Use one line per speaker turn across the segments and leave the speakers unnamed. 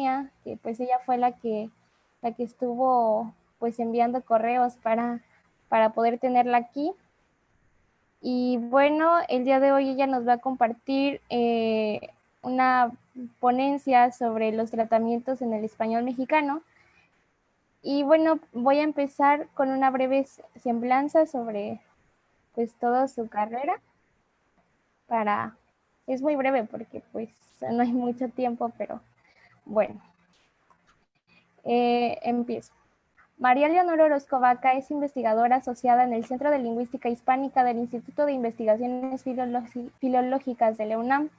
Sonia, que pues ella fue la que estuvo pues enviando correos para poder tenerla aquí. Y bueno, el día de hoy ella nos va a compartir una ponencia sobre los tratamientos en el español mexicano. Y bueno, voy a empezar con una breve semblanza sobre pues toda su carrera. Es muy breve porque pues no hay mucho tiempo, pero bueno, empiezo. María Leonor Orozco Vaca es investigadora asociada en el Centro de Lingüística Hispánica del Instituto de Investigaciones Filológicas de la UNAM.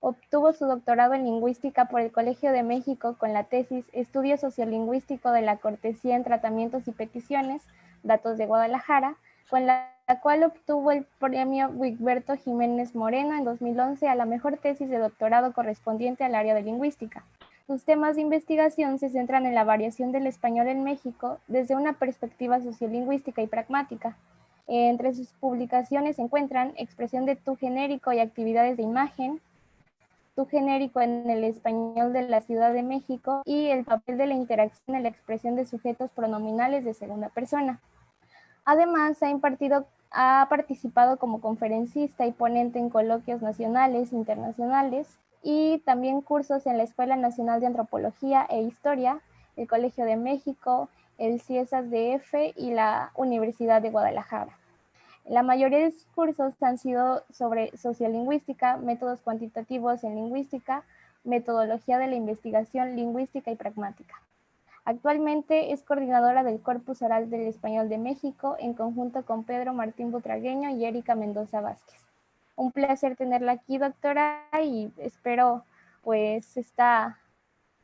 Obtuvo su doctorado en lingüística por el Colegio de México con la tesis Estudio Sociolingüístico de la cortesía en tratamientos y peticiones, datos de Guadalajara, con la cual obtuvo el premio Wigberto Jiménez Moreno en 2011 a la mejor tesis de doctorado correspondiente al área de lingüística. Sus temas de investigación se centran en la variación del español en México desde una perspectiva sociolingüística y pragmática. Entre sus publicaciones se encuentran Expresión de tú genérico y actividades de imagen, Tú genérico en el español de la Ciudad de México y el papel de la interacción en la expresión de sujetos pronominales de segunda persona. Además, ha participado como conferencista y ponente en coloquios nacionales e internacionales y también cursos en la Escuela Nacional de Antropología e Historia, el Colegio de México, el CIESAS DF y la Universidad de Guadalajara. La mayoría de sus cursos han sido sobre sociolingüística, métodos cuantitativos en lingüística, metodología de la investigación lingüística y pragmática. Actualmente es coordinadora del Corpus Oral del Español de México en conjunto con Pedro Martín Butragueño y Erika Mendoza Vázquez. Un placer tenerla aquí, doctora, y espero pues esta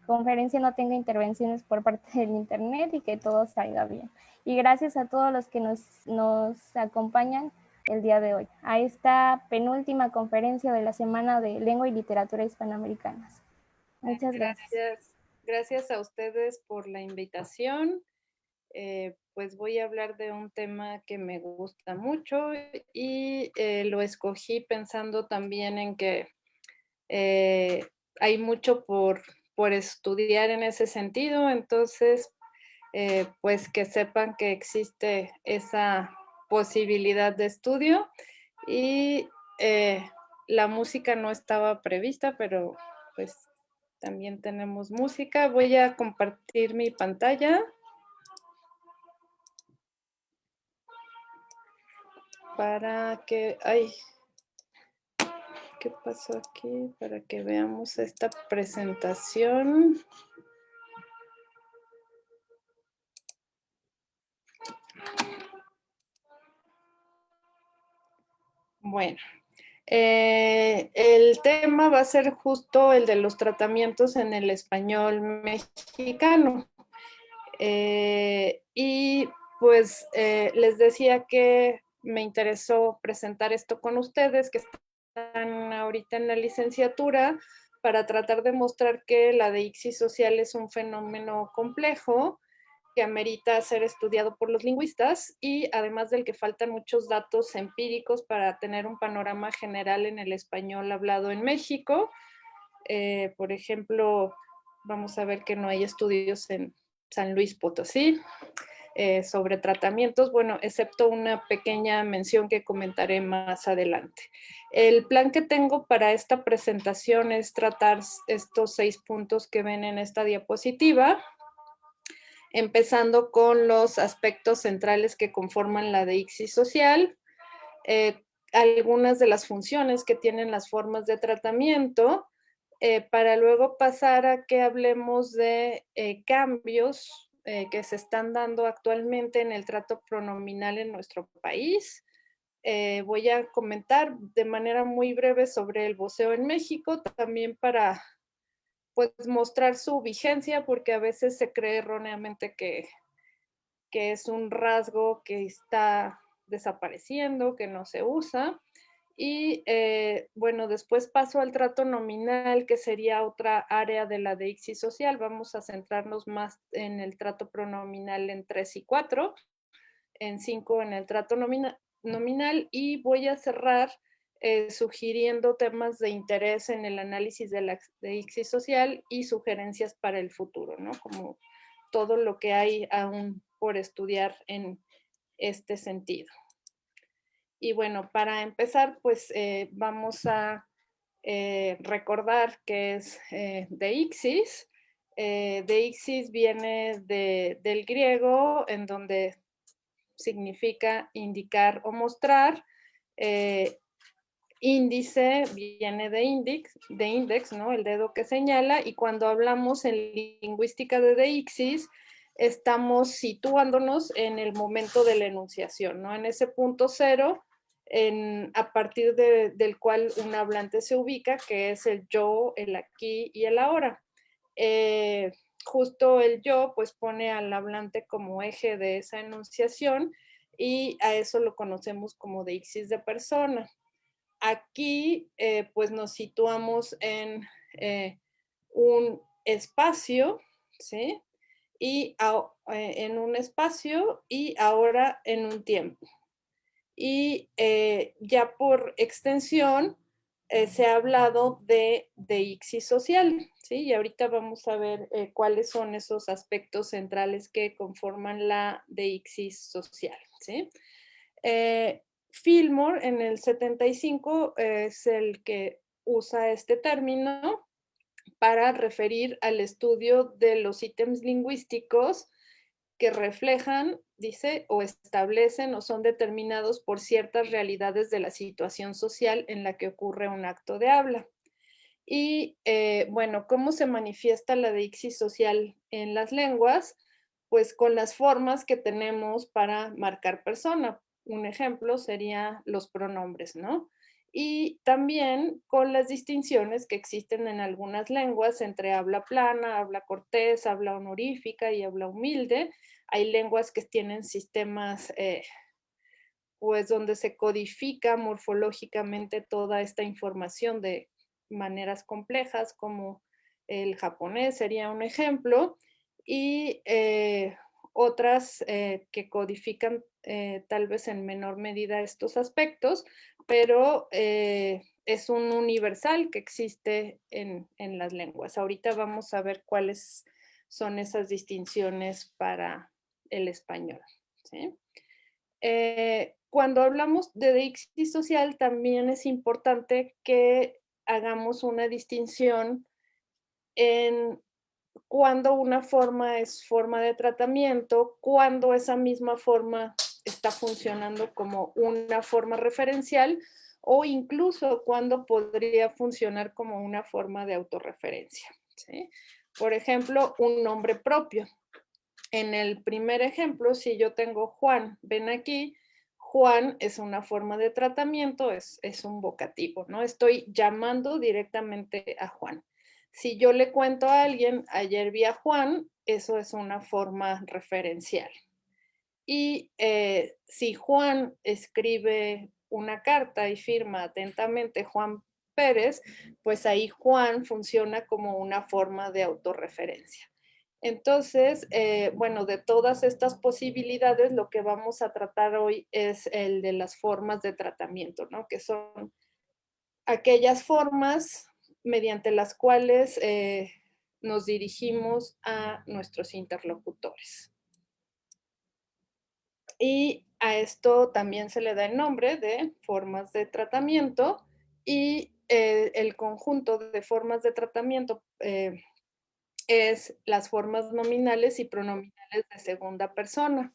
conferencia no tenga intervenciones por parte del internet y que todo salga bien. Y gracias a todos los que nos acompañan el día de hoy a esta penúltima conferencia de la Semana de Lengua y Literatura Hispanoamericanas. Muchas gracias.
Gracias a ustedes por la invitación. Pues voy a hablar de un tema que me gusta mucho y lo escogí pensando también en que hay mucho por estudiar en ese sentido, entonces, pues que sepan que existe esa posibilidad de estudio y la música no estaba prevista, pero pues también tenemos música. Voy a compartir mi pantalla para que, ay, ¿qué pasó aquí? Para que veamos esta presentación. Bueno, el tema va a ser justo el de los tratamientos en el español mexicano. Y pues les decía que me interesó presentar esto con ustedes, que están ahorita en la licenciatura, para tratar de mostrar que la deixis social es un fenómeno complejo que amerita ser estudiado por los lingüistas y además del que faltan muchos datos empíricos para tener un panorama general en el español hablado en México. Por ejemplo, vamos a ver que no hay estudios en San Luis Potosí sobre tratamientos, bueno, excepto una pequeña mención que comentaré más adelante. El plan que tengo para esta presentación es tratar estos 6 puntos que ven en esta diapositiva, empezando con los aspectos centrales que conforman la deixis social, algunas de las funciones que tienen las formas de tratamiento, para luego pasar a que hablemos de cambios que se están dando actualmente en el trato pronominal en nuestro país. Voy a comentar de manera muy breve sobre el voceo en México, también para pues mostrar su vigencia, porque a veces se cree erróneamente que es un rasgo que está desapareciendo, que no se usa. Y bueno, después paso al trato nominal, que sería otra área de la deixis social. Vamos a centrarnos más en el trato pronominal en 3 y 4, en 5 en el trato nominal, y voy a cerrar sugiriendo temas de interés en el análisis de la deixis social y sugerencias para el futuro, ¿no? Como todo lo que hay aún por estudiar en este sentido. Y bueno, para empezar, pues vamos a recordar qué es deixis. Deixis viene del griego, en donde significa indicar o mostrar. Índice viene de index, ¿no? El dedo que señala, y cuando hablamos en lingüística de deixis, estamos situándonos en el momento de la enunciación, ¿no? En ese punto cero, a partir del cual un hablante se ubica, que es el yo, el aquí y el ahora. Justo el yo, pues pone al hablante como eje de esa enunciación, y a eso lo conocemos como deixis de persona. Aquí, pues nos situamos en un espacio, ¿sí? Y en un espacio y ahora en un tiempo. Y ya por extensión, se ha hablado de deixis social, ¿sí? Y ahorita vamos a ver cuáles son esos aspectos centrales que conforman la deixis social, ¿sí? Fillmore en el 75 es el que usa este término para referir al estudio de los ítems lingüísticos que reflejan, dice, o establecen o son determinados por ciertas realidades de la situación social en la que ocurre un acto de habla. Y bueno, ¿cómo se manifiesta la deixis social en las lenguas? Pues con las formas que tenemos para marcar persona. Un ejemplo sería los pronombres, ¿no? Y también con las distinciones que existen en algunas lenguas entre habla plana, habla cortés, habla honorífica y habla humilde. Hay lenguas que tienen sistemas pues donde se codifica morfológicamente toda esta información de maneras complejas, como el japonés sería un ejemplo, y otras que codifican tal vez en menor medida estos aspectos, pero es un universal que existe en las lenguas. Ahorita vamos a ver cuáles son esas distinciones para el español, ¿sí? Cuando hablamos de deixis social, también es importante que hagamos una distinción en cuando una forma es forma de tratamiento, cuando esa misma forma está funcionando como una forma referencial, o incluso cuando podría funcionar como una forma de autorreferencia, ¿sí? Por ejemplo, un nombre propio. En el primer ejemplo, si yo tengo Juan, ven aquí, Juan es una forma de tratamiento, es un vocativo, ¿no? Estoy llamando directamente a Juan. Si yo le cuento a alguien, ayer vi a Juan, eso es una forma referencial. Y si Juan escribe una carta y firma atentamente Juan Pérez, pues ahí Juan funciona como una forma de autorreferencia. Entonces, bueno, de todas estas posibilidades, lo que vamos a tratar hoy es el de las formas de tratamiento, ¿no? Que son aquellas formas mediante las cuales nos dirigimos a nuestros interlocutores. Y a esto también se le da el nombre de formas de tratamiento, y el conjunto de formas de tratamiento es las formas nominales y pronominales de segunda persona.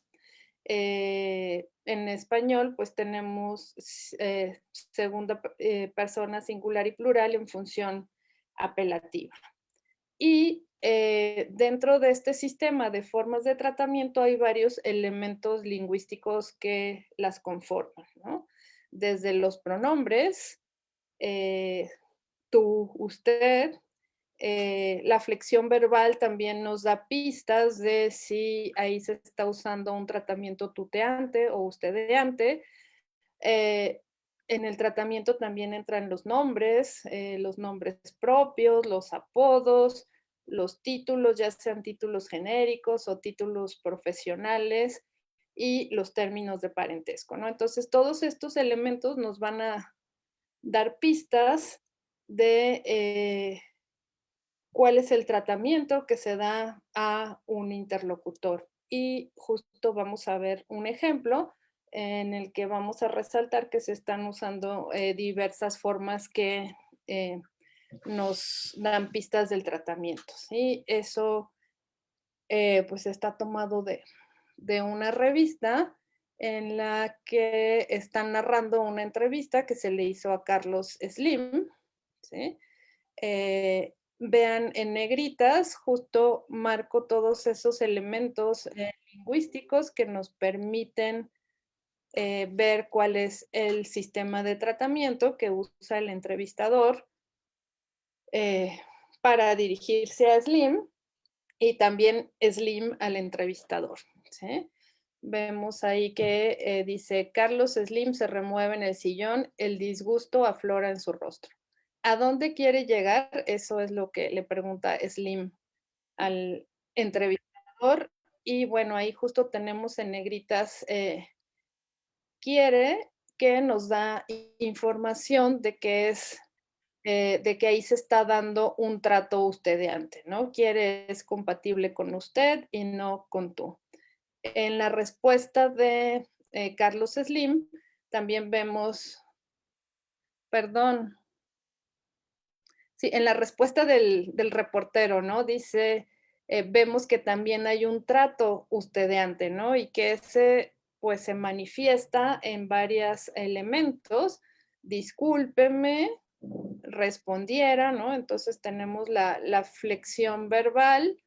En español, pues tenemos segunda persona singular y plural en función apelativa. Y dentro de este sistema de formas de tratamiento hay varios elementos lingüísticos que las conforman, ¿no? Desde los pronombres, tú, usted, la flexión verbal también nos da pistas de si ahí se está usando un tratamiento tuteante o ustedeante. En el tratamiento también entran los nombres propios, los apodos, los títulos, ya sean títulos genéricos o títulos profesionales, y los términos de parentesco, ¿no? Entonces, todos estos elementos nos van a dar pistas de cuál es el tratamiento que se da a un interlocutor. Y justo vamos a ver un ejemplo en el que vamos a resaltar que se están usando diversas formas que nos dan pistas del tratamiento, ¿sí? Eso pues está tomado de una revista en la que están narrando una entrevista que se le hizo a Carlos Slim, ¿sí? Vean en negritas, justo marco todos esos elementos lingüísticos que nos permiten ver cuál es el sistema de tratamiento que usa el entrevistador eh, para dirigirse a Slim y también Slim al entrevistador, ¿sí? Vemos ahí que dice, Carlos Slim se remueve en el sillón, el disgusto aflora en su rostro. ¿A dónde quiere llegar? Eso es lo que le pregunta Slim al entrevistador. Y bueno, ahí justo tenemos en negritas, quiere que nos da información de que es de que ahí se está dando un trato ustedeante, ¿no? Quiere es compatible con usted y no con tú. En la respuesta de Carlos Slim, también vemos, perdón, sí, en la respuesta del reportero, ¿no? Dice, vemos que también hay un trato ustedeante, ¿no? Y que ese, pues, se manifiesta en varios elementos. Discúlpeme, respondiera, ¿no? Entonces tenemos la flexión verbal,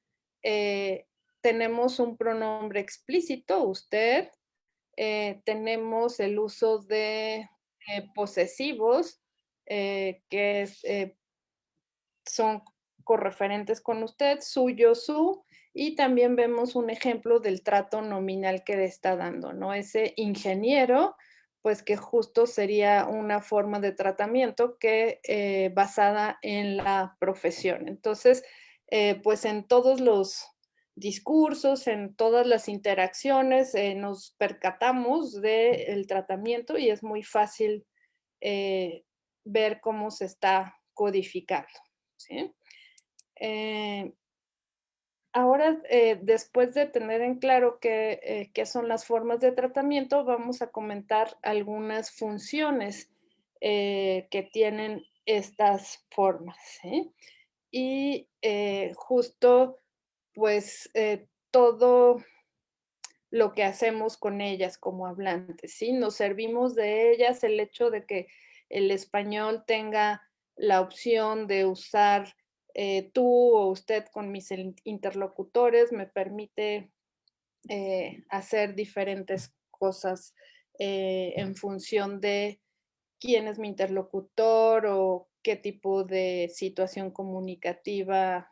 tenemos un pronombre explícito, usted, tenemos el uso de posesivos, que son correferentes con usted, suyo, su, y también vemos un ejemplo del trato nominal que le está dando, ¿no? Ese ingeniero, pues que justo sería una forma de tratamiento que basada en la profesión. Entonces, pues en todos los discursos, en todas las interacciones, nos percatamos del tratamiento y es muy fácil eh, ver cómo se está codificando. ¿Sí? Eh, ahora, después de tener en claro qué son las formas de tratamiento, vamos a comentar algunas funciones que tienen estas formas. ¿Sí? Y justo, pues, todo lo que hacemos con ellas como hablantes, ¿sí? Nos servimos de ellas, el hecho de que el español tenga la opción de usar tú o usted con mis interlocutores me permite hacer diferentes cosas en función de quién es mi interlocutor o qué tipo de situación comunicativa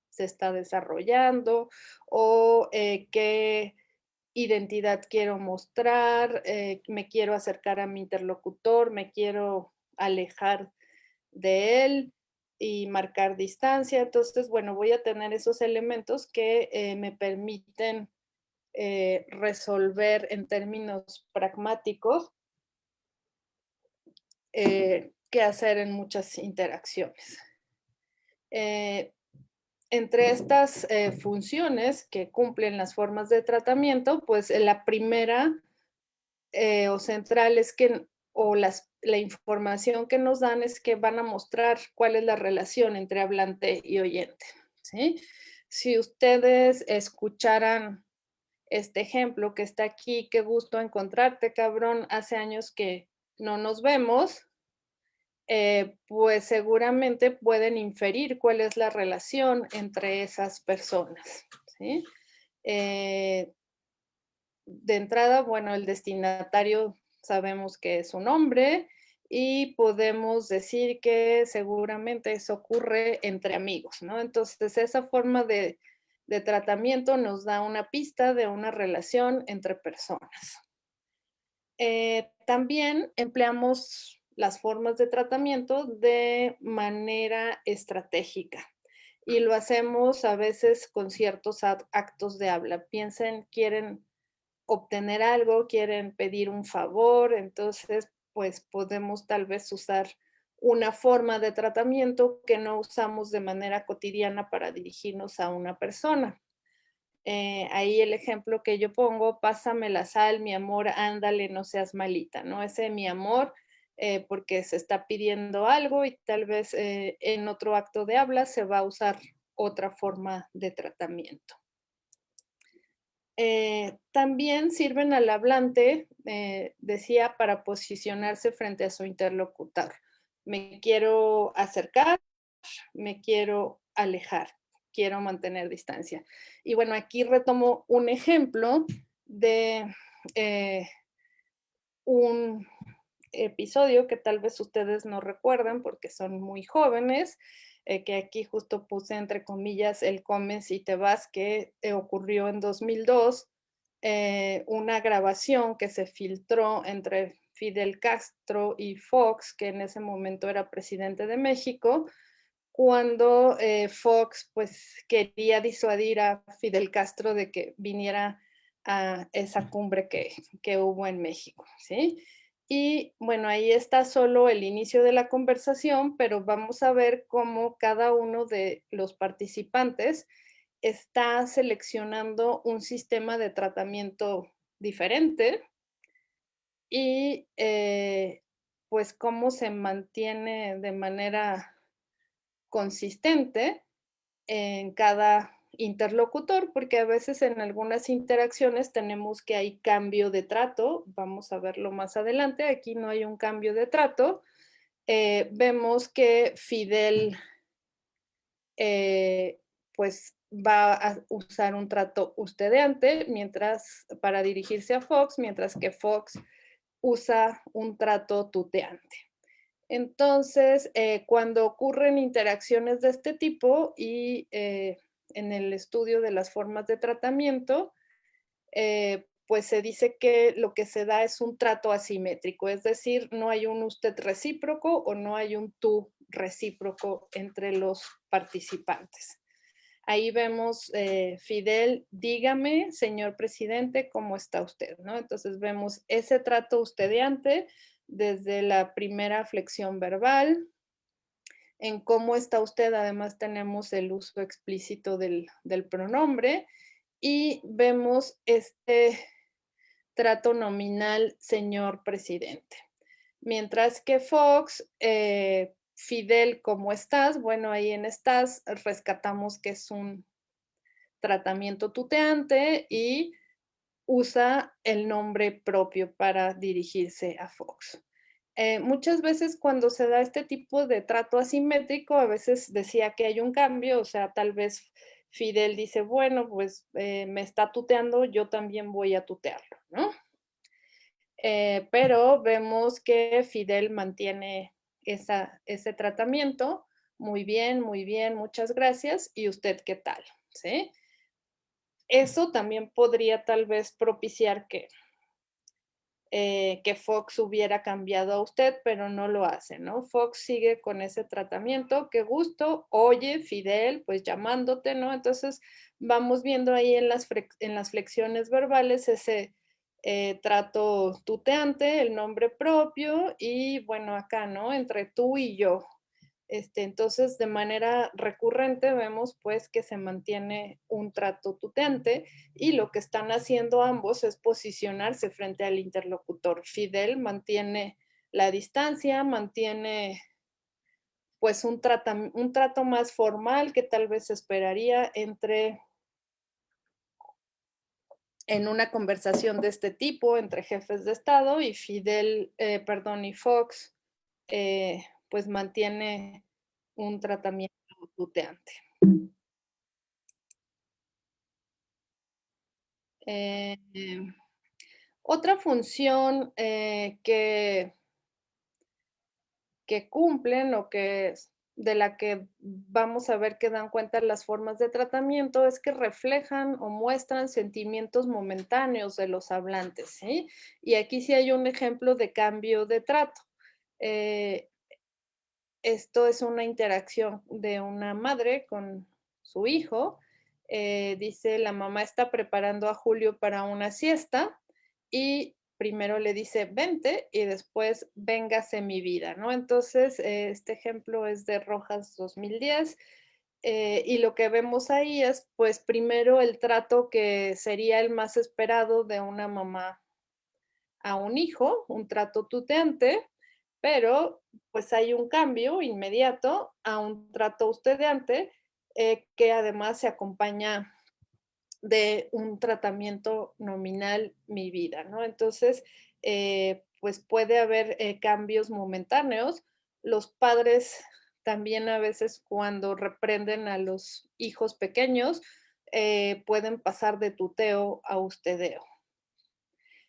se está desarrollando o qué identidad quiero mostrar, me quiero acercar a mi interlocutor, me quiero alejar de él y marcar distancia. Entonces, bueno, voy a tener esos elementos que me permiten resolver en términos pragmáticos qué hacer en muchas interacciones. Eh, entre estas funciones que cumplen las formas de tratamiento, pues la primera o central es que, o la información que nos dan es que van a mostrar cuál es la relación entre hablante y oyente, ¿sí? Si ustedes escucharan este ejemplo que está aquí, qué gusto encontrarte, cabrón, hace años que no nos vemos, pues seguramente pueden inferir cuál es la relación entre esas personas, ¿sí? De entrada, bueno, el destinatario sabemos que es un hombre y podemos decir que seguramente eso ocurre entre amigos, ¿no? Entonces, esa forma de tratamiento nos da una pista de una relación entre personas. También empleamos las formas de tratamiento de manera estratégica y lo hacemos a veces con ciertos actos de habla. Piensen, quieren obtener algo, quieren pedir un favor, entonces, pues podemos tal vez usar una forma de tratamiento que no usamos de manera cotidiana para dirigirnos a una persona. Ahí el ejemplo que yo pongo, pásame la sal, mi amor, ándale, no seas malita, ¿no? Ese mi amor, porque se está pidiendo algo y tal vez en otro acto de habla se va a usar otra forma de tratamiento. También sirven al hablante, decía, para posicionarse frente a su interlocutor. Me quiero acercar, me quiero alejar, quiero mantener distancia. Y bueno, aquí retomo un ejemplo de un episodio que tal vez ustedes no recuerdan porque son muy jóvenes, que aquí justo puse entre comillas el comes y te vas, que ocurrió en 2002, una grabación que se filtró entre Fidel Castro y Fox, que en ese momento era presidente de México, cuando Fox pues quería disuadir a Fidel Castro de que viniera a esa cumbre que hubo en México, ¿sí? Y bueno, ahí está solo el inicio de la conversación, pero vamos a ver cómo cada uno de los participantes está seleccionando un sistema de tratamiento diferente y pues cómo se mantiene de manera consistente en cada interlocutor, porque a veces en algunas interacciones tenemos que hay cambio de trato, vamos a verlo más adelante, aquí no hay un cambio de trato, vemos que Fidel pues va a usar un trato ustedeante mientras para dirigirse a Fox, mientras que Fox usa un trato tuteante. Entonces, cuando ocurren interacciones de este tipo y en el estudio de las formas de tratamiento, pues se dice que lo que se da es un trato asimétrico, es decir, no hay un usted recíproco o no hay un tú recíproco entre los participantes. Ahí vemos, Fidel, dígame, señor presidente, ¿cómo está usted? ¿No? Entonces vemos ese trato ustedeante desde la primera flexión verbal. En cómo está usted, además tenemos el uso explícito del pronombre y vemos este trato nominal, señor presidente. Mientras que Fox, Fidel, ¿cómo estás? Bueno, ahí en estás rescatamos que es un tratamiento tuteante y usa el nombre propio para dirigirse a Fox. Muchas veces cuando se da este tipo de trato asimétrico, a veces decía que hay un cambio, o sea, tal vez Fidel dice, bueno, pues me está tuteando, yo también voy a tutearlo, ¿no? Pero vemos que Fidel mantiene ese tratamiento. Muy bien, muchas gracias. ¿Y usted qué tal? ¿Sí? Eso también podría tal vez propiciar que Fox hubiera cambiado a usted, pero no lo hace, ¿no? Fox sigue con ese tratamiento, qué gusto, oye, Fidel, pues llamándote, ¿no? Entonces vamos viendo ahí en las flexiones verbales ese trato tuteante, el nombre propio y bueno, acá, ¿no? Entre tú y yo, entonces, de manera recurrente vemos pues que se mantiene un trato tuteante y lo que están haciendo ambos es posicionarse frente al interlocutor. Fidel mantiene la distancia, mantiene pues un trato más formal que tal vez se esperaría en una conversación de este tipo entre jefes de Estado y y Fox pues mantiene un tratamiento tuteante. Eh, Otra función que cumplen o de la que vamos a ver que dan cuenta las formas de tratamiento es que reflejan o muestran sentimientos momentáneos de los hablantes, ¿sí? Y aquí sí hay un ejemplo de cambio de trato. Eh, Esto es una interacción de una madre con su hijo. Dice, la mamá está preparando a Julio para una siesta y primero le dice: "Vente", y después: "Véngase mi vida", ¿no? Entonces, este ejemplo es de Rojas 2010, y lo que vemos ahí es, pues, primero el trato que sería el más esperado de una mamá a un hijo, un trato tuteante, pero, pues, hay un cambio inmediato a un trato ustedeante, que además se acompaña de un tratamiento nominal Mi Vida, ¿no? Entonces, pues puede haber cambios momentáneos. Los padres también a veces cuando reprenden a los hijos pequeños, pueden pasar de tuteo a ustedeo.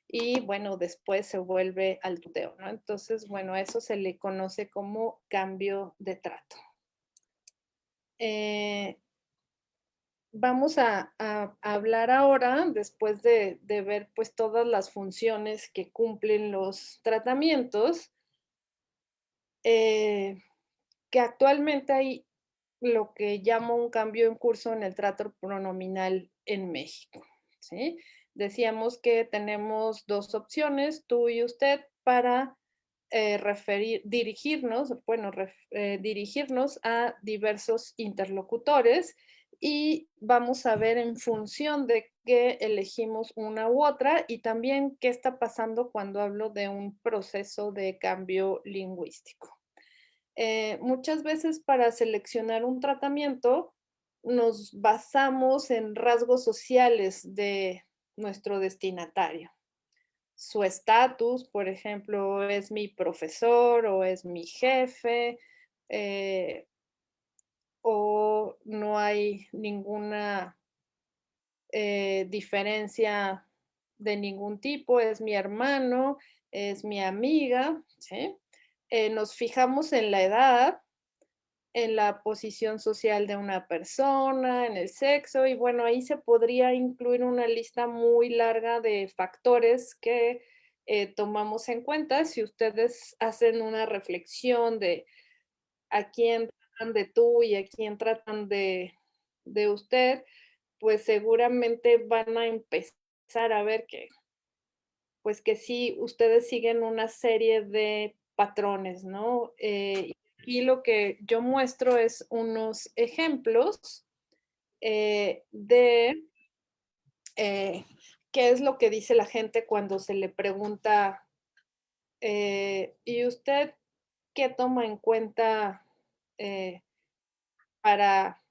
Y bueno, después se vuelve al tuteo, ¿no? Entonces, bueno, a eso se le conoce como cambio de trato. Eh, Vamos a hablar ahora, después de ver, pues, todas las funciones que cumplen los tratamientos, eh, que actualmente hay lo que llamo un cambio en curso en el trato pronominal en México, ¿sí? Decíamos que tenemos 2 opciones, tú y usted, para, dirigirnos a diversos interlocutores, y vamos a ver en función de qué elegimos una u otra, y también qué está pasando cuando hablo de un proceso de cambio lingüístico. Muchas veces para seleccionar un tratamiento nos basamos en rasgos sociales de nuestro destinatario. Su estatus, por ejemplo, es mi profesor o es mi jefe, eh, o no hay ninguna diferencia de ningún tipo, es mi hermano, es mi amiga, ¿sí? Nos fijamos en la edad, en la posición social de una persona, en el sexo, y bueno, ahí se podría incluir una lista muy larga de factores que tomamos en cuenta. Si ustedes hacen una reflexión de a quién tratan de tú y a quién tratan de usted, pues seguramente van a empezar a ver que, pues que sí, ustedes siguen una serie de patrones, ¿no? Y lo que yo muestro es unos ejemplos de eh, qué es lo que dice la gente cuando se le pregunta, ¿y usted qué toma en cuenta eh, para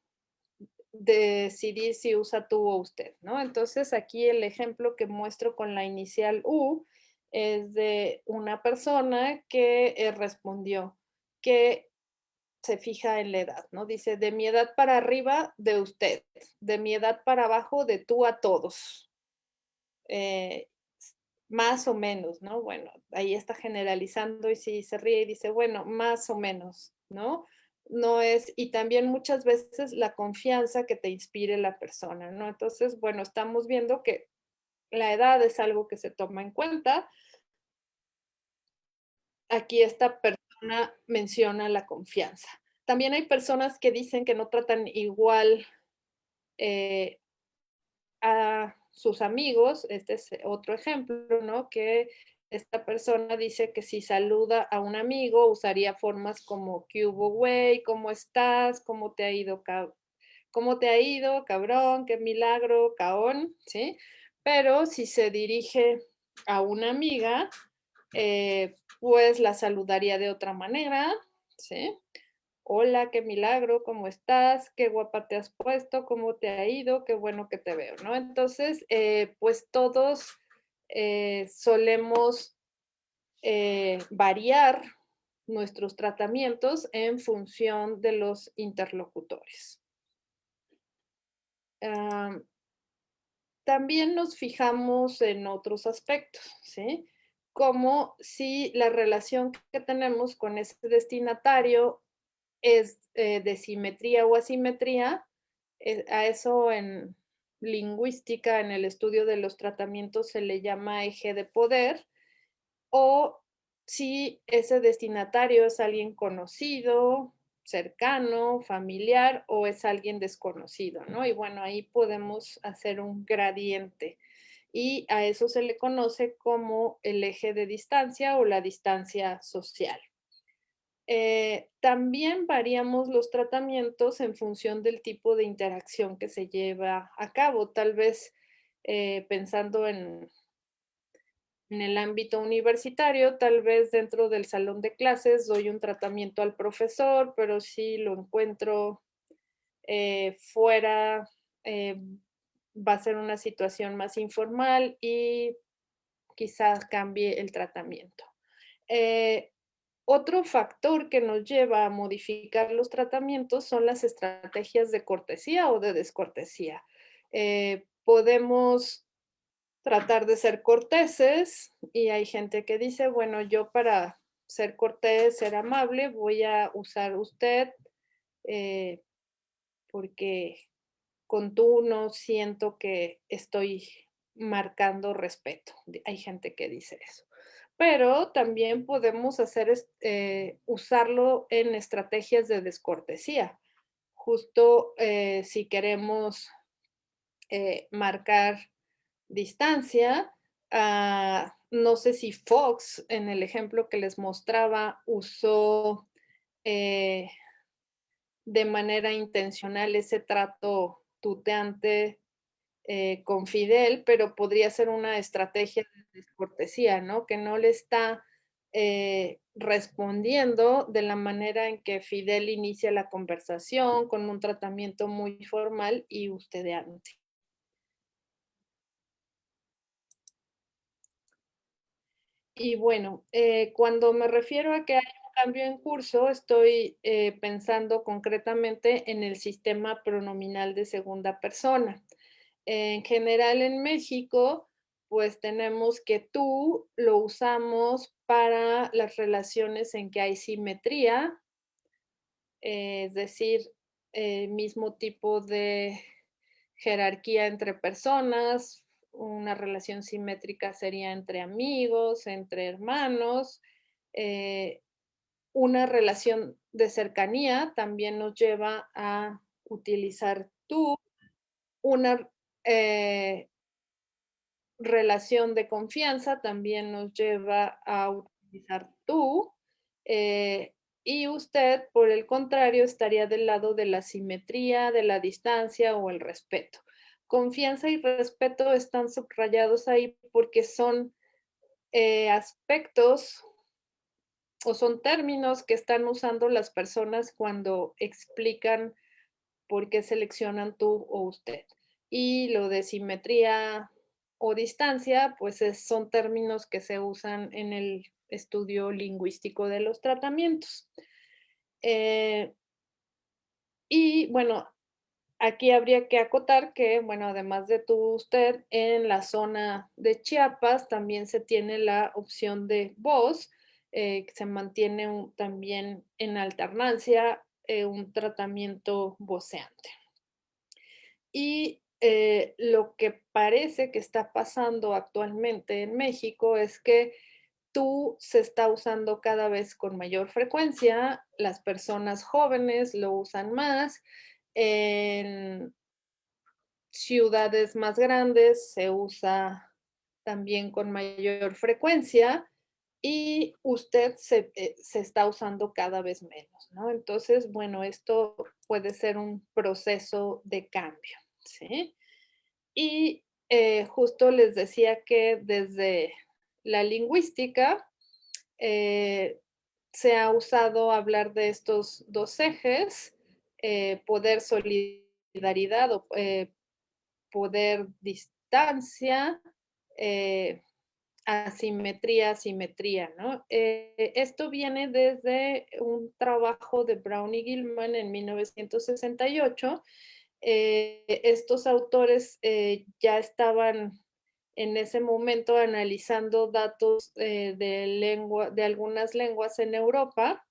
decidir si usa tú o usted, ¿no? Entonces, aquí el ejemplo que muestro con la inicial U es de una persona que respondió que se fija en la edad, ¿no? Dice, de mi edad para arriba, de usted, de mi edad para abajo, de tú a todos. Eh, Más o menos, ¿no? Bueno, ahí está generalizando y si se ríe y dice, bueno, más o menos, ¿no? No es, y también muchas veces la confianza que te inspire la persona, ¿no? Entonces, bueno, estamos viendo que la edad es algo que se toma en cuenta. Aquí esta persona menciona la confianza. También hay personas que dicen que no tratan igual eh, a sus amigos. Este es otro ejemplo, ¿no? Que esta persona dice que si saluda a un amigo usaría formas como ¿qué hubo, güey? ¿Cómo estás? ¿Cómo te ha ido, cómo te ha ido, cabrón? ¿Qué milagro, caón? ¿Sí? Pero si se dirige a una amiga, pues la saludaría de otra manera, ¿sí? Hola, qué milagro, ¿cómo estás? Qué guapa te has puesto, ¿cómo te ha ido? Qué bueno que te veo, ¿no? Entonces, pues todos solemos variar nuestros tratamientos en función de los interlocutores. Am, También nos fijamos en otros aspectos, ¿sí? Como si la relación que tenemos con ese destinatario es de simetría o asimetría. A eso en lingüística, en el estudio de los tratamientos, se le llama eje de poder, o si ese destinatario es alguien conocido, cercano, familiar, o es alguien desconocido, ¿no? Y bueno, ahí podemos hacer un gradiente. y a eso se le conoce como el eje de distancia o la distancia social. También variamos los tratamientos en función del tipo de interacción que se lleva a cabo. Tal vez pensando en el ámbito universitario, tal vez dentro del salón de clases doy un tratamiento al profesor, pero si lo encuentro fuera, eh, va a ser una situación más informal y quizás cambie el tratamiento. Eh, Otro factor que nos lleva a modificar los tratamientos son las estrategias de cortesía o de descortesía. Podemos tratar de ser corteses y hay gente que dice, bueno, yo para ser cortés, ser amable, voy a usar usted eh, porque con tú no siento que estoy marcando respeto. Hay gente que dice eso. Pero también podemos usarlo en estrategias de descortesía. Justo si queremos marcar distancia, no sé si Fox, en el ejemplo que les mostraba, usó eh, de manera intencional ese trato tuteante con Fidel, pero podría ser una estrategia de descortesía, ¿no? Que no le está respondiendo de la manera en que Fidel inicia la conversación con un tratamiento muy formal y ustedeante. Y bueno, cuando me refiero a que hay un cambio en curso, estoy pensando concretamente en el sistema pronominal de segunda persona. En general en México, pues tenemos que tú lo usamos para las relaciones en que hay simetría, es decir, mismo tipo de jerarquía entre personas, una relación simétrica sería entre amigos, entre hermanos, eh, una relación de cercanía también nos lleva a utilizar tú, una eh, relación de confianza también nos lleva a utilizar tú, y usted, por el contrario, estaría del lado de la simetría, de la distancia o el respeto. Confianza y respeto están subrayados ahí porque son aspectos o son términos que están usando las personas cuando explican por qué seleccionan tú o usted. Y lo de simetría o distancia, pues son términos que se usan en el estudio lingüístico de los tratamientos. Eh, y bueno, aquí habría que acotar que, bueno, además de tú, usted, en la zona de Chiapas también se tiene la opción de voz, que se mantiene también en alternancia un tratamiento voceante. Y lo que parece que está pasando actualmente en México es que tú se está usando cada vez con mayor frecuencia, las personas jóvenes lo usan más, en ciudades más grandes se usa también con mayor frecuencia y usted se está usando cada vez menos, ¿no? Entonces, bueno, esto puede ser un proceso de cambio, ¿sí? Y justo les decía que desde la lingüística eh, se ha usado hablar de estos dos ejes, poder, solidaridad o poder, distancia, eh, asimetría, simetría, ¿no? Esto viene desde un trabajo de Brown y Gilman en 1968. Estos autores ya estaban en ese momento analizando datos de algunas lenguas en Europa,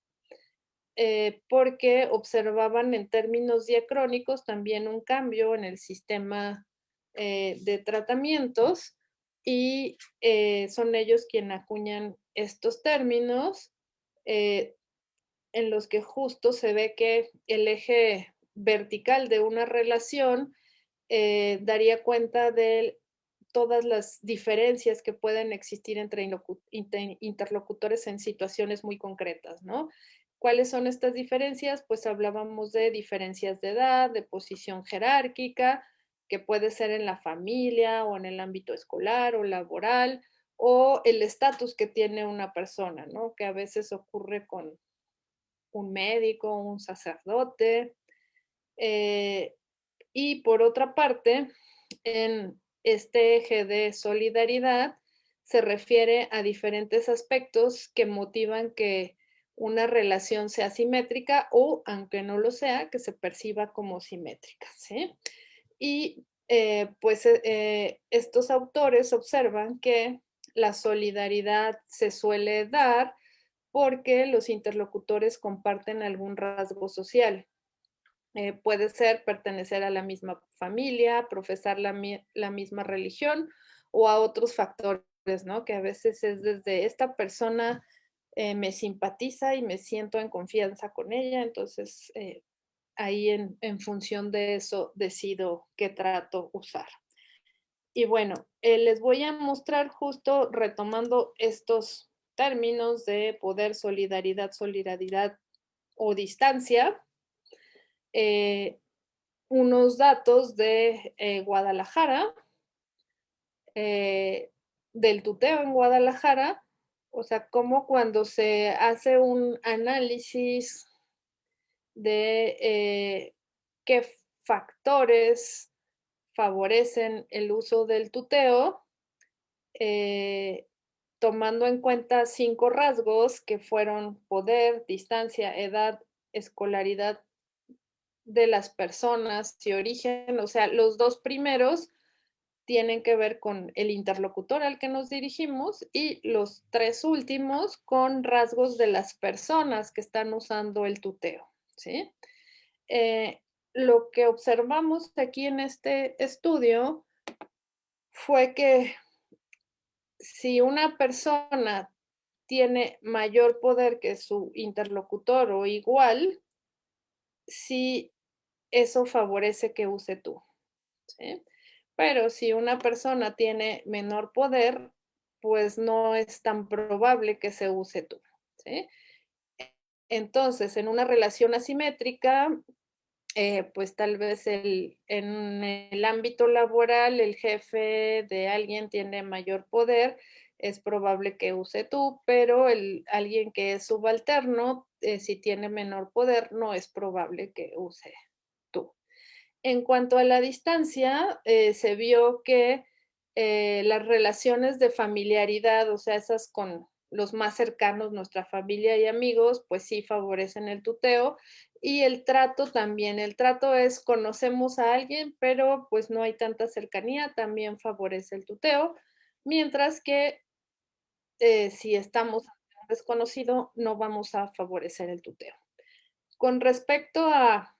porque observaban en términos diacrónicos también un cambio en el sistema de tratamientos y son ellos quienes acuñan estos términos en los que justo se ve que el eje vertical de una relación daría cuenta del todas las diferencias que pueden existir entre interlocutores en situaciones muy concretas, ¿no? ¿Cuáles son estas diferencias? Pues hablábamos de diferencias de edad, de posición jerárquica, que puede ser en la familia o en el ámbito escolar o laboral, o el estatus que tiene una persona, ¿no? Que a veces ocurre con un médico, un sacerdote. eh, y por otra parte, en este eje de solidaridad se refiere a diferentes aspectos que motivan que una relación sea simétrica o, aunque no lo sea, que se perciba como simétrica, ¿sí? Y pues estos autores observan que la solidaridad se suele dar porque los interlocutores comparten algún rasgo social. Puede ser pertenecer a la misma familia, profesar la misma religión o a otros factores, ¿no? Que a veces es desde esta persona me simpatiza y me siento en confianza con ella, entonces ahí en función de eso decido qué trato usar. Y bueno, les voy a mostrar justo retomando estos términos de poder, solidaridad o distancia, eh, unos datos de Guadalajara, eh, del tuteo en Guadalajara, o sea, como cuando se hace un análisis de qué factores favorecen el uso del tuteo, eh, tomando en cuenta 5 rasgos que fueron poder, distancia, edad, escolaridad de las personas y origen, o sea, los 2 primeros tienen que ver con el interlocutor al que nos dirigimos y los 3 últimos con rasgos de las personas que están usando el tuteo, ¿sí? Eh, lo que observamos aquí en este estudio fue que si una persona tiene mayor poder que su interlocutor o igual, sí, eso favorece que use tú, ¿sí? Pero si una persona tiene menor poder, pues no es tan probable que se use tú, ¿sí? Entonces, en una relación asimétrica, pues tal vez en el ámbito laboral, el jefe de alguien tiene mayor poder, es probable que use tú, pero alguien que es subalterno, si tiene menor poder, no es probable que use tú. En cuanto a la distancia, se vio que las relaciones de familiaridad, o sea, esas con los más cercanos, nuestra familia y amigos, pues sí favorecen el tuteo. Y el trato también. El trato es conocemos a alguien, pero pues no hay tanta cercanía, también favorece el tuteo. Mientras que si estamos ante un desconocido, no vamos a favorecer el tuteo. Con respecto a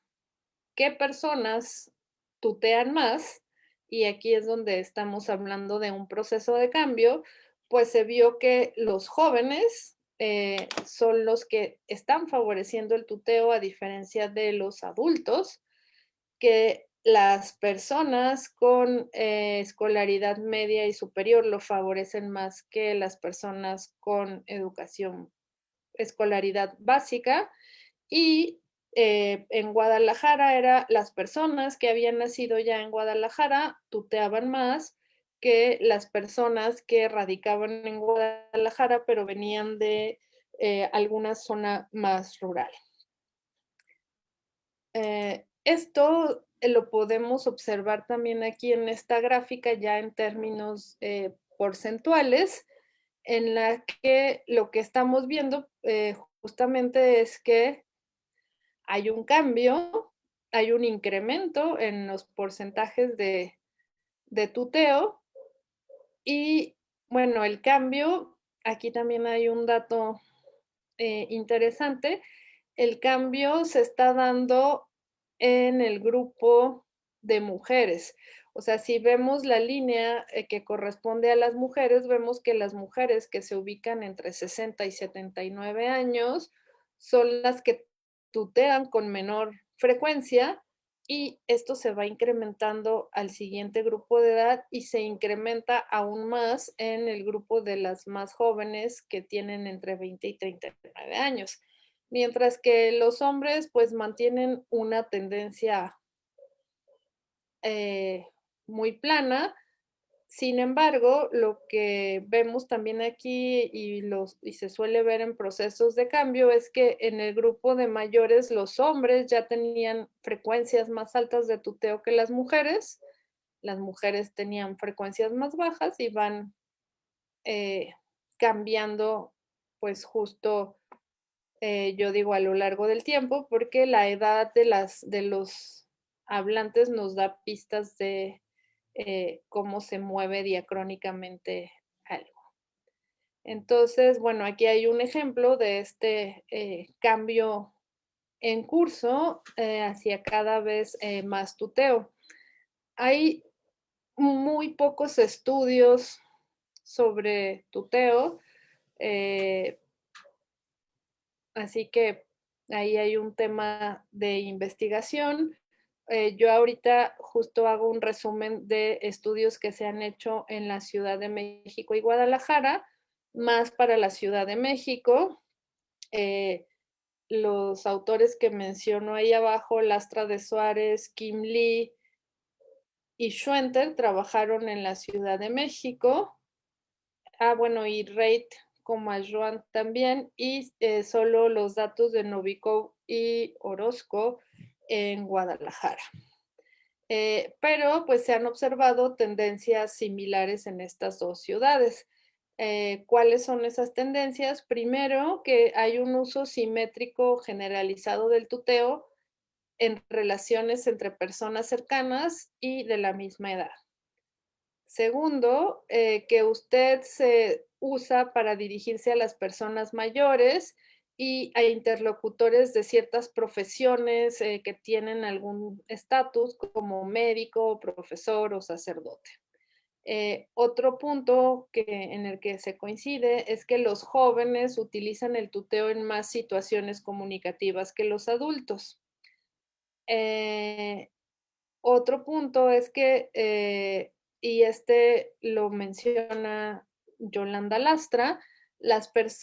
qué personas tutean más, y aquí es donde estamos hablando de un proceso de cambio, pues se vio que los jóvenes son los que están favoreciendo el tuteo a diferencia de los adultos, que las personas con escolaridad media y superior lo favorecen más que las personas con educación, escolaridad básica, y en Guadalajara era las personas que habían nacido ya en Guadalajara tuteaban más que las personas que radicaban en Guadalajara, pero venían de alguna zona más rural. Esto lo podemos observar también aquí en esta gráfica ya en términos porcentuales, en la que lo que estamos viendo justamente es que hay un cambio, hay un incremento en los porcentajes de tuteo y bueno, el cambio, aquí también hay un dato interesante, el cambio se está dando en el grupo de mujeres. O sea, si vemos la línea que corresponde a las mujeres, vemos que las mujeres que se ubican entre 60 y 79 años son las que tutean con menor frecuencia y esto se va incrementando al siguiente grupo de edad y se incrementa aún más en el grupo de las más jóvenes que tienen entre 20 y 39 años, mientras que los hombres pues mantienen una tendencia muy plana. Sin embargo, lo que vemos también aquí y se suele ver en procesos de cambio es que en el grupo de mayores los hombres ya tenían frecuencias más altas de tuteo que las mujeres tenían frecuencias más bajas y van eh, cambiando pues justo, yo digo a lo largo del tiempo, porque la edad de los hablantes nos da pistas de cómo se mueve diacrónicamente algo. Entonces, bueno, aquí hay un ejemplo de este cambio en curso hacia cada vez más tuteo. Hay muy pocos estudios sobre tuteo, eh, así que ahí hay un tema de investigación. Yo ahorita justo hago un resumen de estudios que se han hecho en la Ciudad de México y Guadalajara, más para la Ciudad de México. Eh, los autores que menciono ahí abajo, Lastra de Suárez, Kim Lee y Schwenter, trabajaron en la Ciudad de México. Ah, bueno, y Reit Comayruan también, y solo los datos de Novikov y Orozco en Guadalajara. Pero pues se han observado tendencias similares en estas dos ciudades. ¿Cuáles son esas tendencias? Primero, que hay un uso simétrico generalizado del tuteo en relaciones entre personas cercanas y de la misma edad. Segundo, que usted se usa para dirigirse a las personas mayores y a interlocutores de ciertas profesiones que tienen algún estatus como médico, profesor o sacerdote. Otro punto en el que se coincide es que los jóvenes utilizan el tuteo en más situaciones comunicativas que los adultos. Eh, Otro punto es que, y este lo menciona Yolanda Lastra,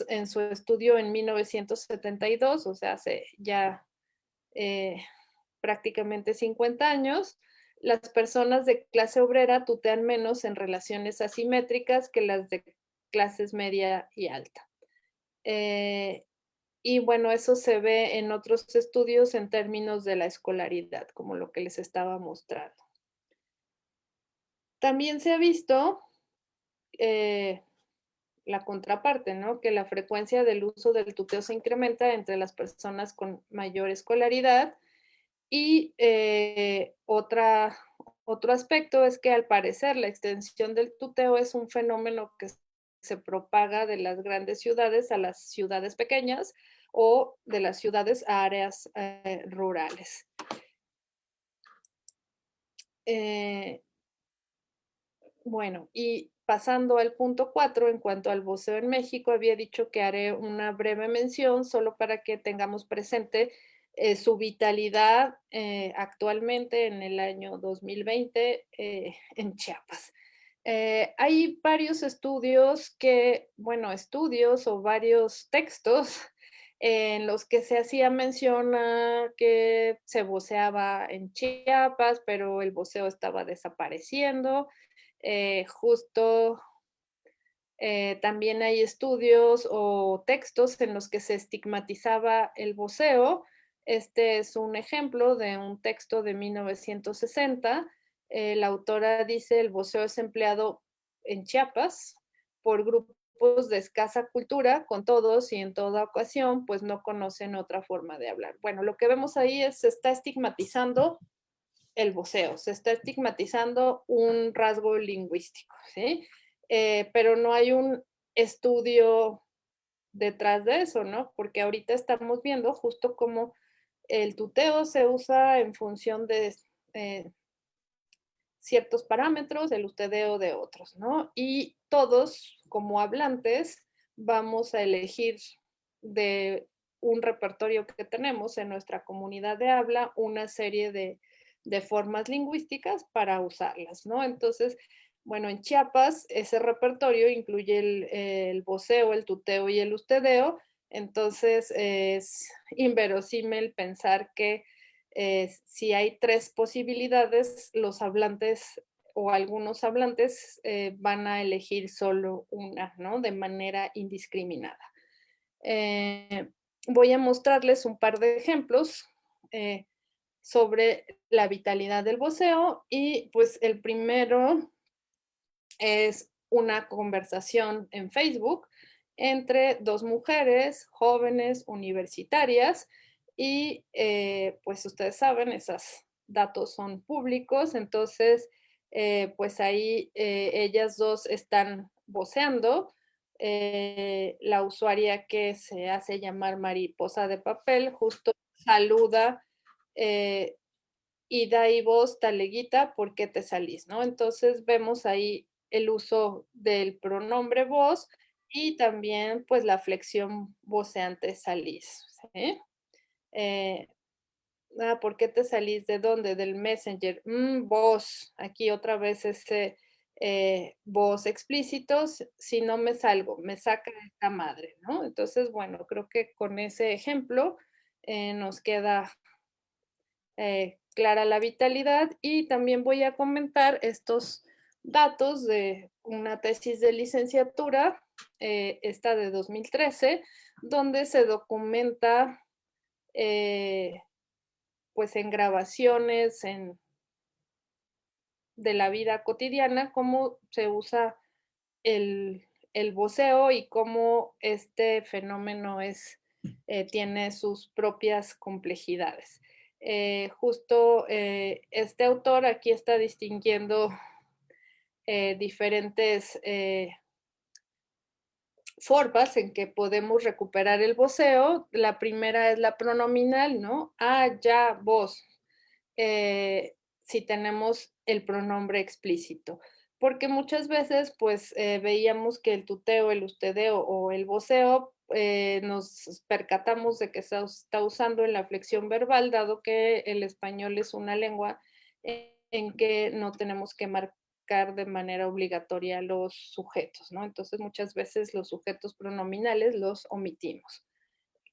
en su estudio en 1972, o sea, hace ya eh, prácticamente 50 años, las personas de clase obrera tutean menos en relaciones asimétricas que las de clases media y alta. Eh, y bueno, eso se ve en otros estudios en términos de la escolaridad, como lo que les estaba mostrando. También se ha visto eh, la contraparte, ¿no? Que la frecuencia del uso del tuteo se incrementa entre las personas con mayor escolaridad y otro aspecto es que al parecer la extensión del tuteo es un fenómeno que se propaga de las grandes ciudades a las ciudades pequeñas o de las ciudades a áreas rurales. Eh, Bueno, y pasando al punto 4, en cuanto al voceo en México, había dicho que haré una breve mención solo para que tengamos presente su vitalidad actualmente en el año 2020 en Chiapas. Hay varios estudios estudios o varios textos en los que se hacía mención a que se voceaba en Chiapas, pero el voceo estaba desapareciendo. Justo también hay estudios o textos en los que se estigmatizaba el voceo. Este es un ejemplo de un texto de 1960. La autora dice, el voceo es empleado en Chiapas por grupos de escasa cultura, con todos y en toda ocasión, pues no conocen otra forma de hablar. Bueno, lo que vemos ahí es, se está estigmatizando el voceo, se está estigmatizando un rasgo lingüístico, ¿sí? Pero no hay un estudio detrás de eso, ¿no? Porque ahorita estamos viendo justo cómo el tuteo se usa en función de ciertos parámetros, el ustedeo de otros, ¿no? Y todos, como hablantes, vamos a elegir de un repertorio que tenemos en nuestra comunidad de habla una serie de de formas lingüísticas para usarlas, ¿no? Entonces, bueno, en Chiapas ese repertorio incluye el voceo, el tuteo y el ustedeo, entonces es inverosímil pensar que si hay tres posibilidades, los hablantes o algunos hablantes van a elegir solo una, ¿no? De manera indiscriminada. Eh, Voy a mostrarles un par de ejemplos eh, sobre la vitalidad del voceo y pues el primero es una conversación en Facebook entre dos mujeres jóvenes universitarias y pues ustedes saben, esos datos son públicos, entonces pues ahí ellas dos están voceando. La usuaria que se hace llamar Mariposa de Papel justo saluda eh, y da y vos, taleguita, ¿por qué te salís? ¿No? Entonces vemos ahí el uso del pronombre vos y también pues la flexión voceante salís. ¿Sí? Eh, ¿Por qué te salís? ¿De dónde? Del Messenger. Vos. Aquí otra vez ese vos explícito. Si no me salgo, me saca esta madre, ¿no? Entonces, bueno, creo que con ese ejemplo nos queda clara la vitalidad y también voy a comentar estos datos de una tesis de licenciatura, esta de 2013, donde se documenta pues en grabaciones de la vida cotidiana cómo se usa el voceo y cómo este fenómeno tiene sus propias complejidades. Justo este autor aquí está distinguiendo diferentes formas en que podemos recuperar el voceo. La primera es la pronominal, ¿no? Ya, vos. Si tenemos el pronombre explícito. Porque muchas veces, pues, veíamos que el tuteo, el ustedeo o el voceo, nos percatamos de que se está usando en la flexión verbal, dado que el español es una lengua en que no tenemos que marcar de manera obligatoria los sujetos, ¿no? Entonces, muchas veces los sujetos pronominales los omitimos,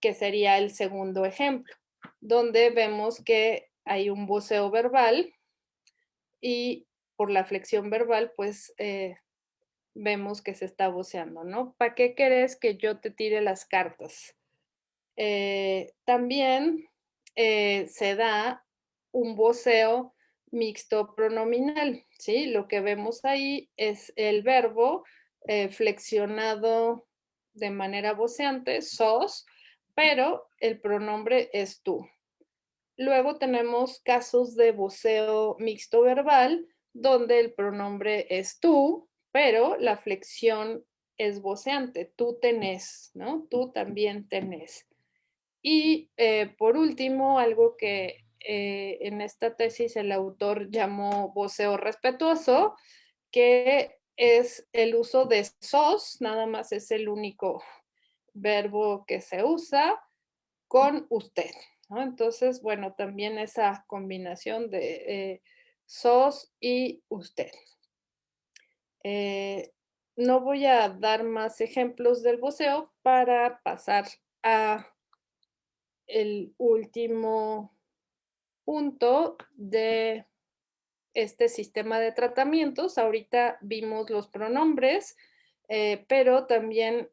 que sería el segundo ejemplo, donde vemos que hay un voceo verbal y por la flexión verbal, pues vemos que se está voceando, ¿no? ¿Para qué querés que yo te tire las cartas? También se da un voceo mixto pronominal, ¿sí? Lo que vemos ahí es el verbo flexionado de manera voceante, sos, pero el pronombre es tú. Luego tenemos casos de voceo mixto verbal, donde el pronombre es tú, pero la flexión es voceante. Tú tenés, ¿no? Tú también tenés. Y por último, algo que en esta tesis el autor llamó voceo respetuoso, que es el uso de sos, nada más es el único verbo que se usa con usted, ¿no? Entonces, bueno, también esa combinación de sos y usted. No voy a dar más ejemplos del voceo para pasar a el último punto de este sistema de tratamientos. Ahorita vimos los pronombres, pero también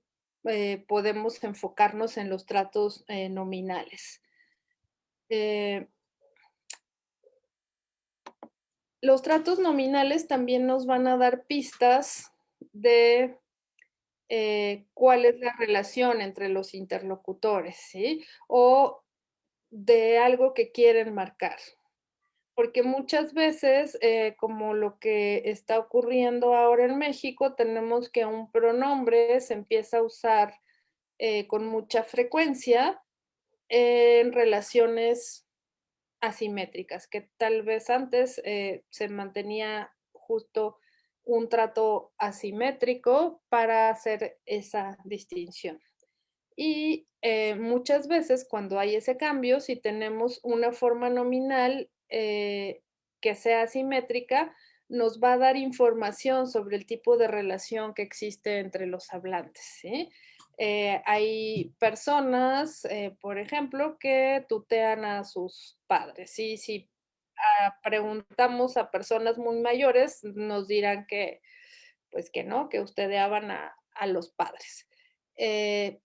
podemos enfocarnos en los tratos nominales. Los tratos nominales también nos van a dar pistas de cuál es la relación entre los interlocutores, ¿sí? O de algo que quieren marcar. Porque muchas veces, como lo que está ocurriendo ahora en México, tenemos que un pronombre se empieza a usar con mucha frecuencia en relaciones asimétricas, que tal vez antes se mantenía justo un trato asimétrico para hacer esa distinción. Y muchas veces cuando hay ese cambio, si tenemos una forma nominal que sea asimétrica, nos va a dar información sobre el tipo de relación que existe entre los hablantes, ¿sí? Hay personas, por ejemplo, que tutean a sus padres, y si preguntamos a personas muy mayores, nos dirán que, pues que no, que ustedeaban a los padres. Eh,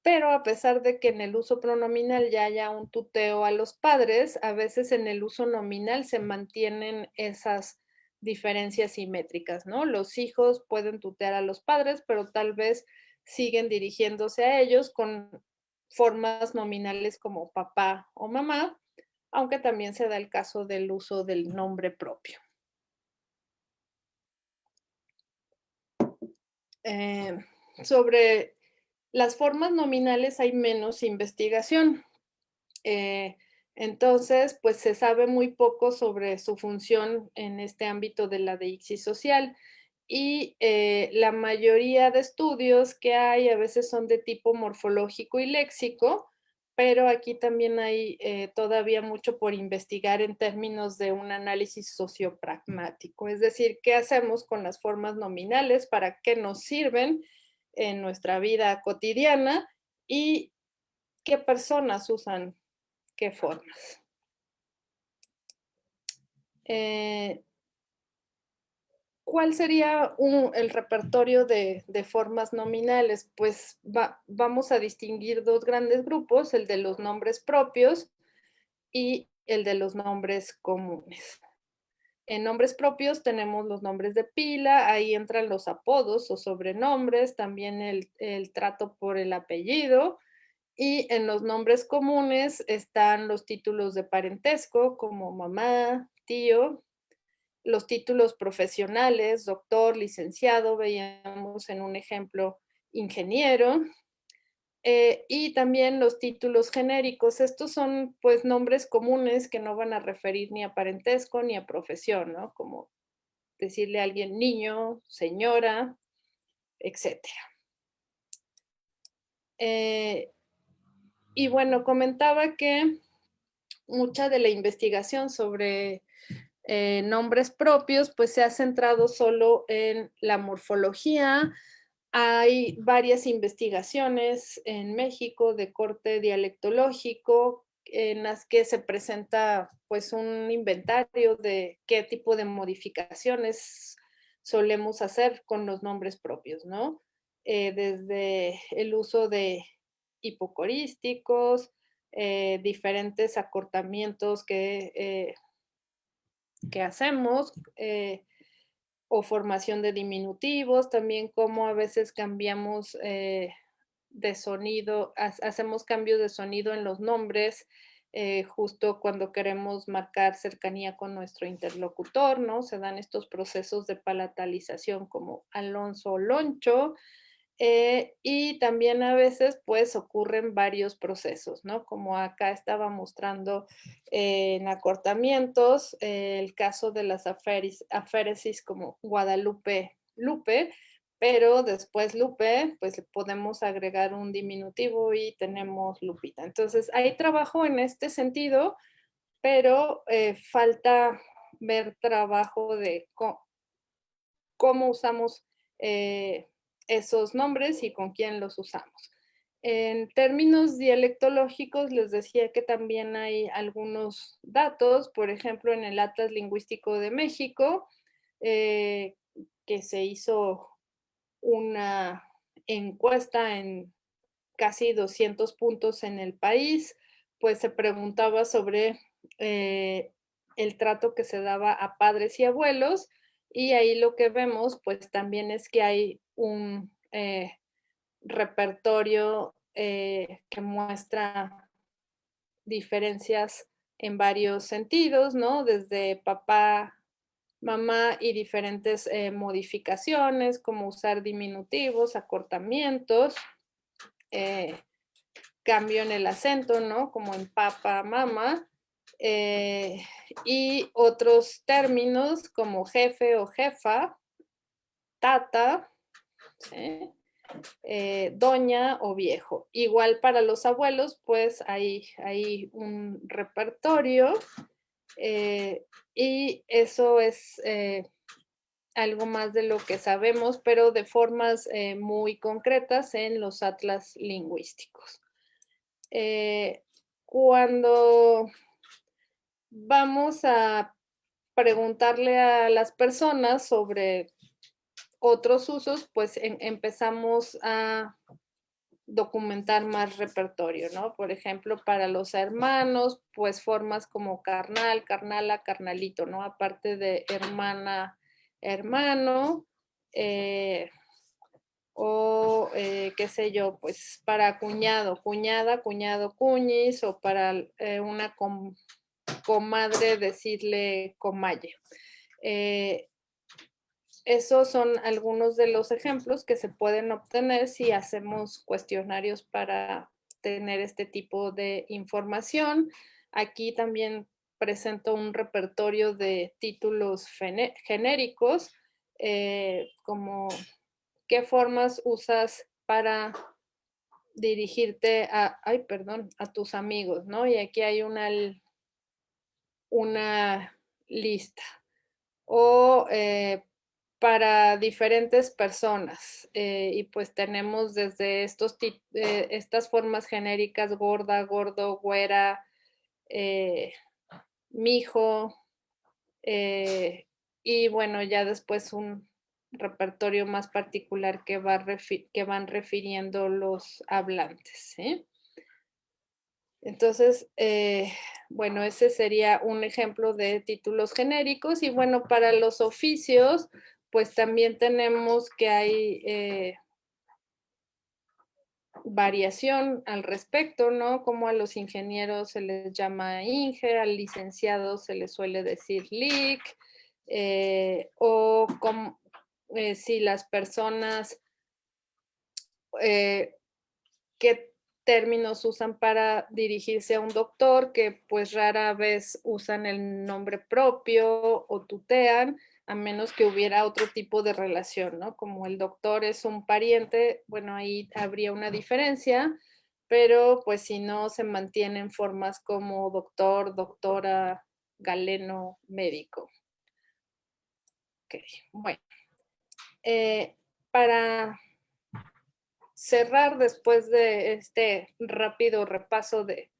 pero a pesar de que en el uso pronominal ya haya un tuteo a los padres, a veces en el uso nominal se mantienen esas diferencias simétricas, ¿no? Los hijos pueden tutear a los padres, pero tal vez siguen dirigiéndose a ellos con formas nominales como papá o mamá, aunque también se da el caso del uso del nombre propio. Eh, Sobre las formas nominales hay menos investigación. Eh, entonces, pues se sabe muy poco sobre su función en este ámbito de la deixis social y la mayoría de estudios que hay a veces son de tipo morfológico y léxico, pero aquí también hay todavía mucho por investigar en términos de un análisis sociopragmático, es decir, qué hacemos con las formas nominales, para qué nos sirven en nuestra vida cotidiana y qué personas usan qué formas. Eh, ¿Cuál sería el repertorio de formas nominales? Pues vamos a distinguir dos grandes grupos, el de los nombres propios y el de los nombres comunes. En nombres propios tenemos los nombres de pila, ahí entran los apodos o sobrenombres, también el trato por el apellido, y en los nombres comunes están los títulos de parentesco como mamá, tío, los títulos profesionales, doctor, licenciado, veíamos en un ejemplo ingeniero, y también los títulos genéricos. Estos son pues nombres comunes que no van a referir ni a parentesco ni a profesión, ¿no? Como decirle a alguien niño, señora, etcétera. Y bueno, comentaba que mucha de la investigación sobre nombres propios, pues se ha centrado solo en la morfología. Hay varias investigaciones en México de corte dialectológico en las que se presenta pues un inventario de qué tipo de modificaciones solemos hacer con los nombres propios, ¿no? Desde el uso de hipocorísticos, diferentes acortamientos que hacemos, o formación de diminutivos, también cómo a veces cambiamos de sonido, hacemos cambios de sonido en los nombres, justo cuando queremos marcar cercanía con nuestro interlocutor, ¿no? Se dan estos procesos de palatalización como Alonso o Loncho, y también a veces pues ocurren varios procesos, ¿no? Como acá estaba mostrando en acortamientos, el caso de las aféresis como Guadalupe, Lupe, pero después Lupe, pues podemos agregar un diminutivo y tenemos Lupita. Entonces, hay trabajo en este sentido, pero falta ver trabajo de cómo usamos esos nombres y con quién los usamos. En términos dialectológicos, les decía que también hay algunos datos, por ejemplo, en el Atlas Lingüístico de México, que se hizo una encuesta en casi 200 puntos en el país, pues se preguntaba sobre el trato que se daba a padres y abuelos, y ahí lo que vemos, pues también es que hay un repertorio que muestra diferencias en varios sentidos, ¿no? Desde papá, mamá y diferentes modificaciones, como usar diminutivos, acortamientos, eh, cambio en el acento, ¿no? Como en papá, mamá, y otros términos como jefe o jefa, tata, ¿sí? Doña o viejo. Igual para los abuelos, pues hay un repertorio Y eso es algo más de lo que sabemos, pero de formas muy concretas en los atlas lingüísticos. Cuando vamos a preguntarle a las personas sobre otros usos, pues empezamos a documentar más repertorio, ¿no? Por ejemplo, para los hermanos, pues formas como carnal, carnala, carnalito, ¿no? Aparte de hermana, hermano, o qué sé yo, pues para cuñado, cuñada, cuñado, cuñis, o para una comadre decirle comalle. Esos son algunos de los ejemplos que se pueden obtener si hacemos cuestionarios para tener este tipo de información. Aquí también presento un repertorio de títulos genéricos, como qué formas usas para dirigirte a tus amigos, ¿no? Y aquí hay una lista. O para diferentes personas. Y pues tenemos desde estas formas genéricas, gorda, gordo, güera, mijo, y bueno, ya después un repertorio más particular que van refiriendo los hablantes. Entonces, bueno, ese sería un ejemplo de títulos genéricos. Y bueno, para los oficios, pues también tenemos que hay variación al respecto, ¿no? Como a los ingenieros se les llama Inge, al licenciado se les suele decir LIC, o como, si las personas, qué términos usan para dirigirse a un doctor, que pues rara vez usan el nombre propio o tutean, a menos que hubiera otro tipo de relación, ¿no? Como el doctor es un pariente, bueno, ahí habría una diferencia, pero pues si no, se mantienen formas como doctor, doctora, galeno, médico. Ok, bueno. Para cerrar después de este rápido repaso de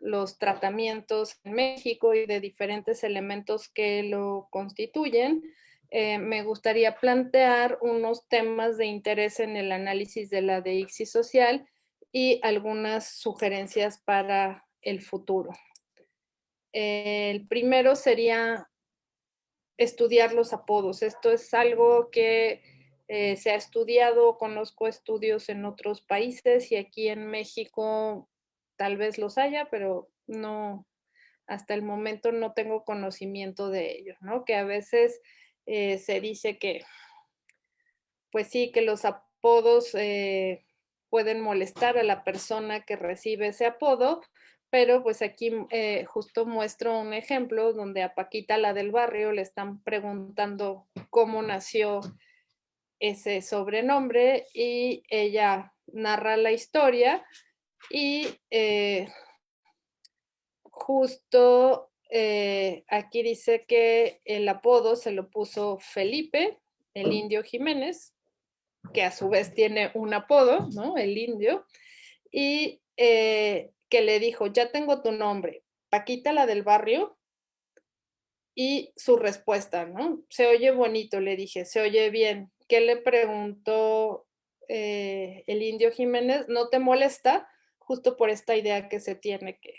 los tratamientos en México y de diferentes elementos que lo constituyen, me gustaría plantear unos temas de interés en el análisis de la deixis social y algunas sugerencias para el futuro. El primero sería estudiar los apodos. Esto es algo que se ha estudiado, conozco estudios en otros países y aquí en México tal vez los haya, pero no, hasta el momento no tengo conocimiento de ellos, ¿no? Que a veces se dice que, pues sí, que los apodos pueden molestar a la persona que recibe ese apodo, pero pues aquí justo muestro un ejemplo donde a Paquita, la del barrio, le están preguntando cómo nació ese sobrenombre y ella narra la historia y justo aquí dice que el apodo se lo puso Felipe, el Indio Jiménez, que a su vez tiene un apodo, ¿no? El Indio, y que le dijo, ya tengo tu nombre, Paquita, la del barrio, y su respuesta, ¿no? Se oye bonito, le dije, se oye bien. ¿Qué le preguntó el Indio Jiménez? ¿No te molesta? Justo por esta idea que se tiene que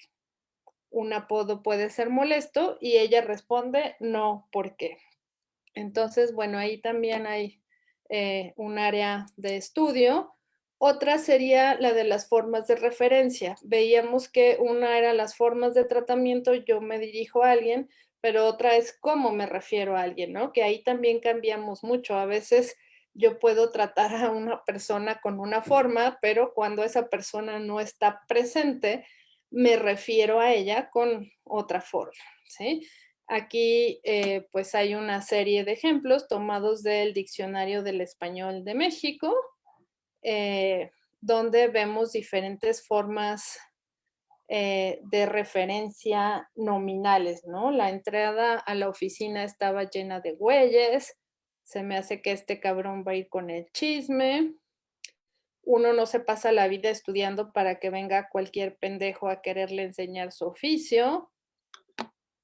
un apodo puede ser molesto, y ella responde, no, ¿por qué? Entonces, bueno, ahí también hay un área de estudio. Otra sería la de las formas de referencia. Veíamos que una era las formas de tratamiento, yo me dirijo a alguien, pero otra es cómo me refiero a alguien, ¿no? Que ahí también cambiamos mucho. A veces yo puedo tratar a una persona con una forma, pero cuando esa persona no está presente, me refiero a ella con otra forma, ¿sí? Aquí pues hay una serie de ejemplos tomados del Diccionario del Español de México, donde vemos diferentes formas de referencia nominales, ¿no? La entrada a la oficina estaba llena de güeyes, se me hace que este cabrón va a ir con el chisme. Uno no se pasa la vida estudiando para que venga cualquier pendejo a quererle enseñar su oficio.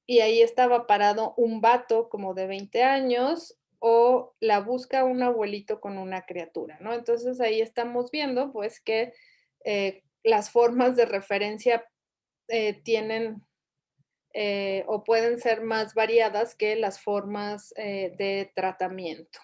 Y ahí estaba parado un vato como de 20 años o la busca un abuelito con una criatura, ¿no? Entonces ahí estamos viendo pues que las formas de referencia tienen o pueden ser más variadas que las formas de tratamiento.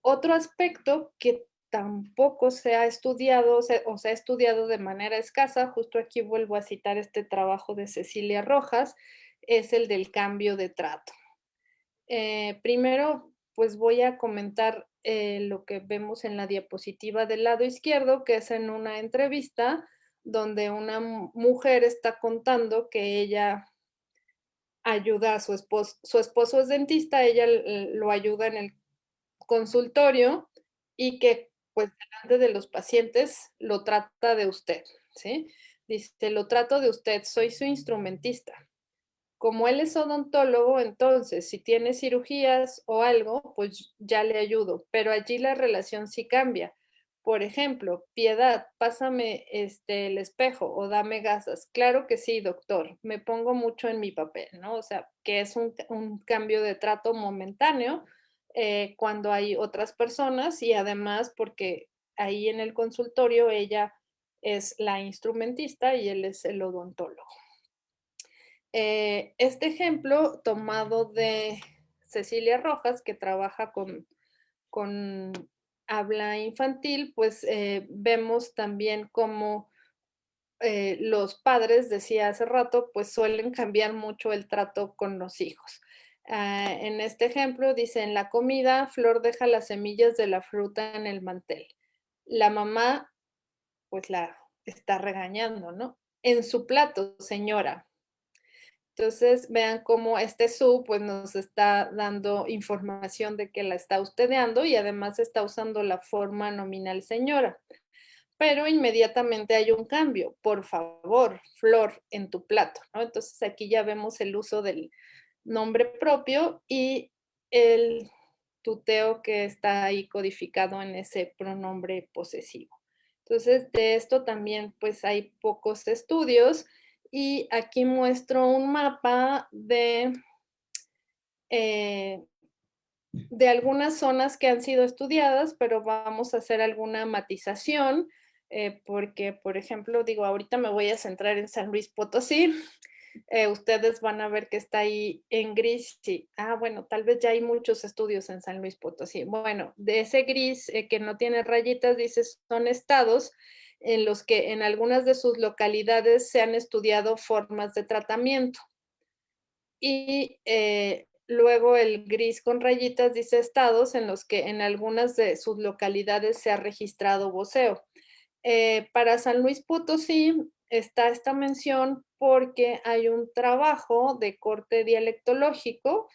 Otro aspecto que tampoco se ha estudiado o se ha estudiado de manera escasa, justo aquí vuelvo a citar este trabajo de Cecilia Rojas, es el del cambio de trato. Primero, pues voy a comentar lo que vemos en la diapositiva del lado izquierdo, que es en una entrevista donde una mujer está contando que ella ayuda a su esposo es dentista, ella lo ayuda en el consultorio y que, pues, delante de los pacientes lo trata de usted, ¿sí? Dice: "Lo trato de usted, soy su instrumentista". Como él es odontólogo, entonces, si tiene cirugías o algo, pues ya le ayudo, pero allí la relación sí cambia. Por ejemplo: "Piedad, pásame, el espejo o dame gasas". "Claro que sí, doctor", me pongo mucho en mi papel, ¿no? O sea, que es un cambio de trato momentáneo, cuando hay otras personas y además porque ahí en el consultorio ella es la instrumentista y él es el odontólogo. Este ejemplo tomado de Cecilia Rojas, que trabaja con habla infantil, pues vemos también cómo los padres, decía hace rato, pues suelen cambiar mucho el trato con los hijos. En este ejemplo dice, en la comida, Flor deja las semillas de la fruta en el mantel. La mamá, pues la está regañando, ¿no? En su plato, señora. Entonces, vean cómo este su, pues, nos está dando información de que la está ustedeando y además está usando la forma nominal señora. Pero inmediatamente hay un cambio. Por favor, Flor, en tu plato, ¿no? Entonces, aquí ya vemos el uso del nombre propio y el tuteo que está ahí codificado en ese pronombre posesivo. Entonces, de esto también, pues, hay pocos estudios y aquí muestro un mapa eh, de algunas zonas que han sido estudiadas, pero vamos a hacer alguna matización, porque, por ejemplo, digo, ahorita me voy a centrar en San Luis Potosí. Ustedes van a ver que está ahí en gris. Sí. Ah, bueno, tal vez ya hay muchos estudios en San Luis Potosí. Bueno, de ese gris que no tiene rayitas, dice, son estados en los que en algunas de sus localidades se han estudiado formas de tratamiento. Y luego el gris con rayitas dice estados en los que en algunas de sus localidades se ha registrado voceo. Para San Luis Potosí está esta mención porque hay un trabajo de corte dialectológico,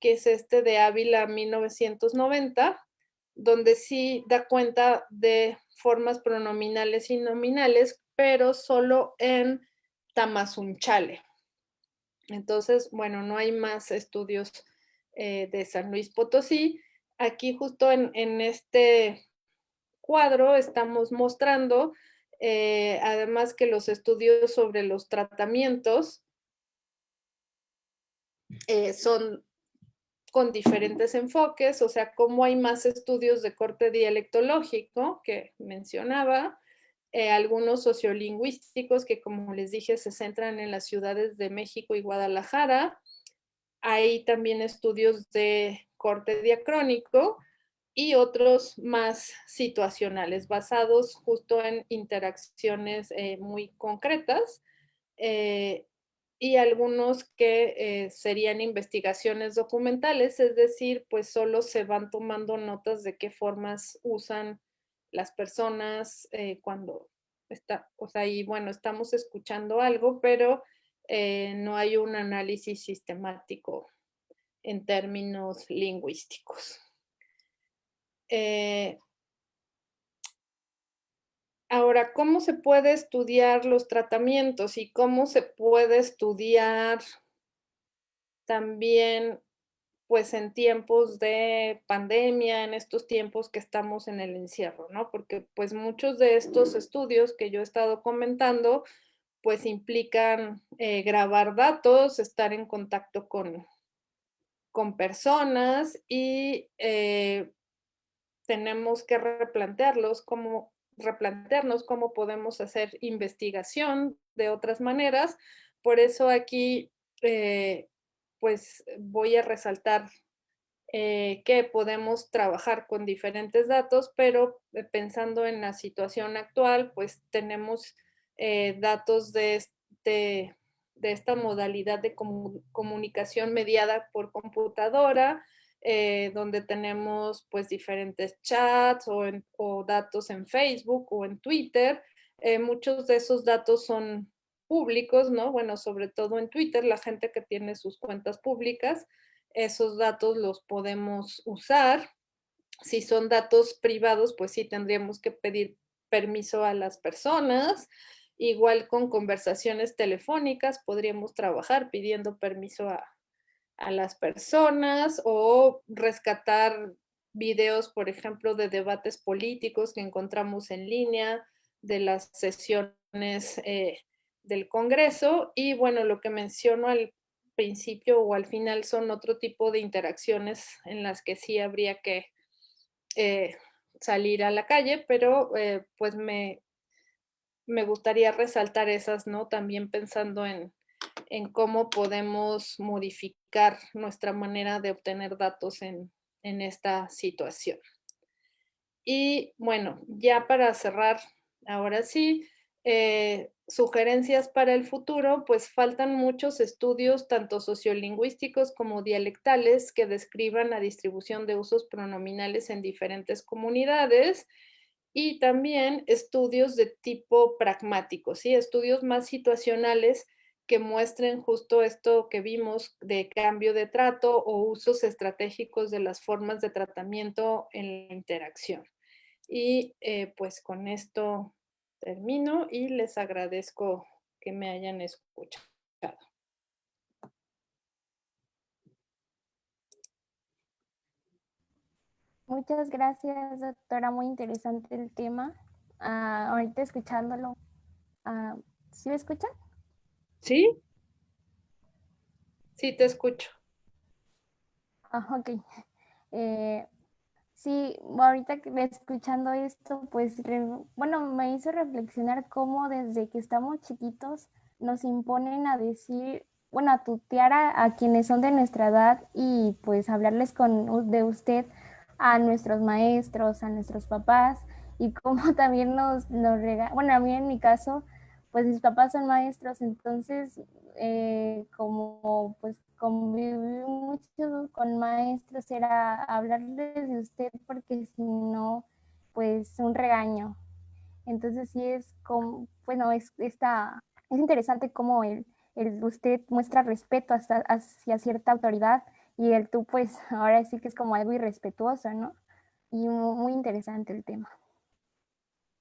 que es este de Ávila 1990, donde sí da cuenta de formas pronominales y nominales, pero solo en Tamazunchale. Entonces, bueno, no hay más estudios de San Luis Potosí. Aquí justo en este cuadro estamos mostrando, además que los estudios sobre los tratamientos son con diferentes enfoques, o sea, cómo hay más estudios de corte dialectológico que mencionaba, algunos sociolingüísticos que, como les dije, se centran en las ciudades de México y Guadalajara. Hay también estudios de corte diacrónico y otros más situacionales, basados justo en interacciones muy concretas, eh, y algunos que serían investigaciones documentales, es decir, pues solo se van tomando notas de qué formas usan las personas cuando está, o sea, y bueno, estamos escuchando algo, pero no hay un análisis sistemático en términos lingüísticos. Eh, Ahora, ¿cómo se puede estudiar los tratamientos y cómo se puede estudiar también, pues, en tiempos de pandemia, en estos tiempos que estamos en el encierro, ¿no? Porque, pues, muchos de estos estudios que yo he estado comentando, pues, implican, grabar datos, estar en contacto con personas y, tenemos que replantearnos cómo podemos hacer investigación de otras maneras. Por eso aquí, pues, voy a resaltar, que podemos trabajar con diferentes datos, pero, pensando en la situación actual, pues, tenemos, datos de esta modalidad de comunicación mediada por computadora, donde tenemos, pues, diferentes chats o datos en Facebook o en Twitter. Muchos de esos datos son públicos, ¿no? Bueno, sobre todo en Twitter, la gente que tiene sus cuentas públicas, esos datos los podemos usar. Si son datos privados, pues sí tendríamos que pedir permiso a las personas. Igual con conversaciones telefónicas podríamos trabajar pidiendo permiso a las personas o rescatar videos, por ejemplo, de debates políticos que encontramos en línea, de las sesiones del Congreso. Y bueno, lo que menciono al principio o al final son otro tipo de interacciones en las que sí habría que eh, salir a la calle, pero pues me gustaría resaltar esas, ¿no? También pensando en cómo podemos modificar nuestra manera de obtener datos en esta situación. Y bueno, ya para cerrar, ahora sí, sugerencias para el futuro, pues faltan muchos estudios, tanto sociolingüísticos como dialectales, que describan la distribución de usos pronominales en diferentes comunidades y también estudios de tipo pragmático, ¿sí? Estudios más situacionales que muestren justo esto que vimos de cambio de trato o usos estratégicos de las formas de tratamiento en la interacción. Y pues con esto termino y les agradezco que me hayan escuchado.
Muchas gracias, doctora. Muy interesante el tema. Ahorita escuchándolo. ¿Sí me escucha?
¿Sí? Sí, te escucho.
Ok. Sí, ahorita que escuchando esto, pues, bueno, me hizo reflexionar cómo desde que estamos chiquitos nos imponen a decir, bueno, a tutear a quienes son de nuestra edad y pues hablarles de usted a nuestros maestros, a nuestros papás y cómo también nos bueno, a mí en mi caso, pues mis papás son maestros, entonces como pues conviví mucho con maestros, era hablarles de usted porque si no, pues un regaño. Entonces sí es como, bueno, es interesante cómo el usted muestra respeto hacia cierta autoridad y el tú pues ahora sí que es como algo irrespetuoso, ¿no? Y muy interesante el tema.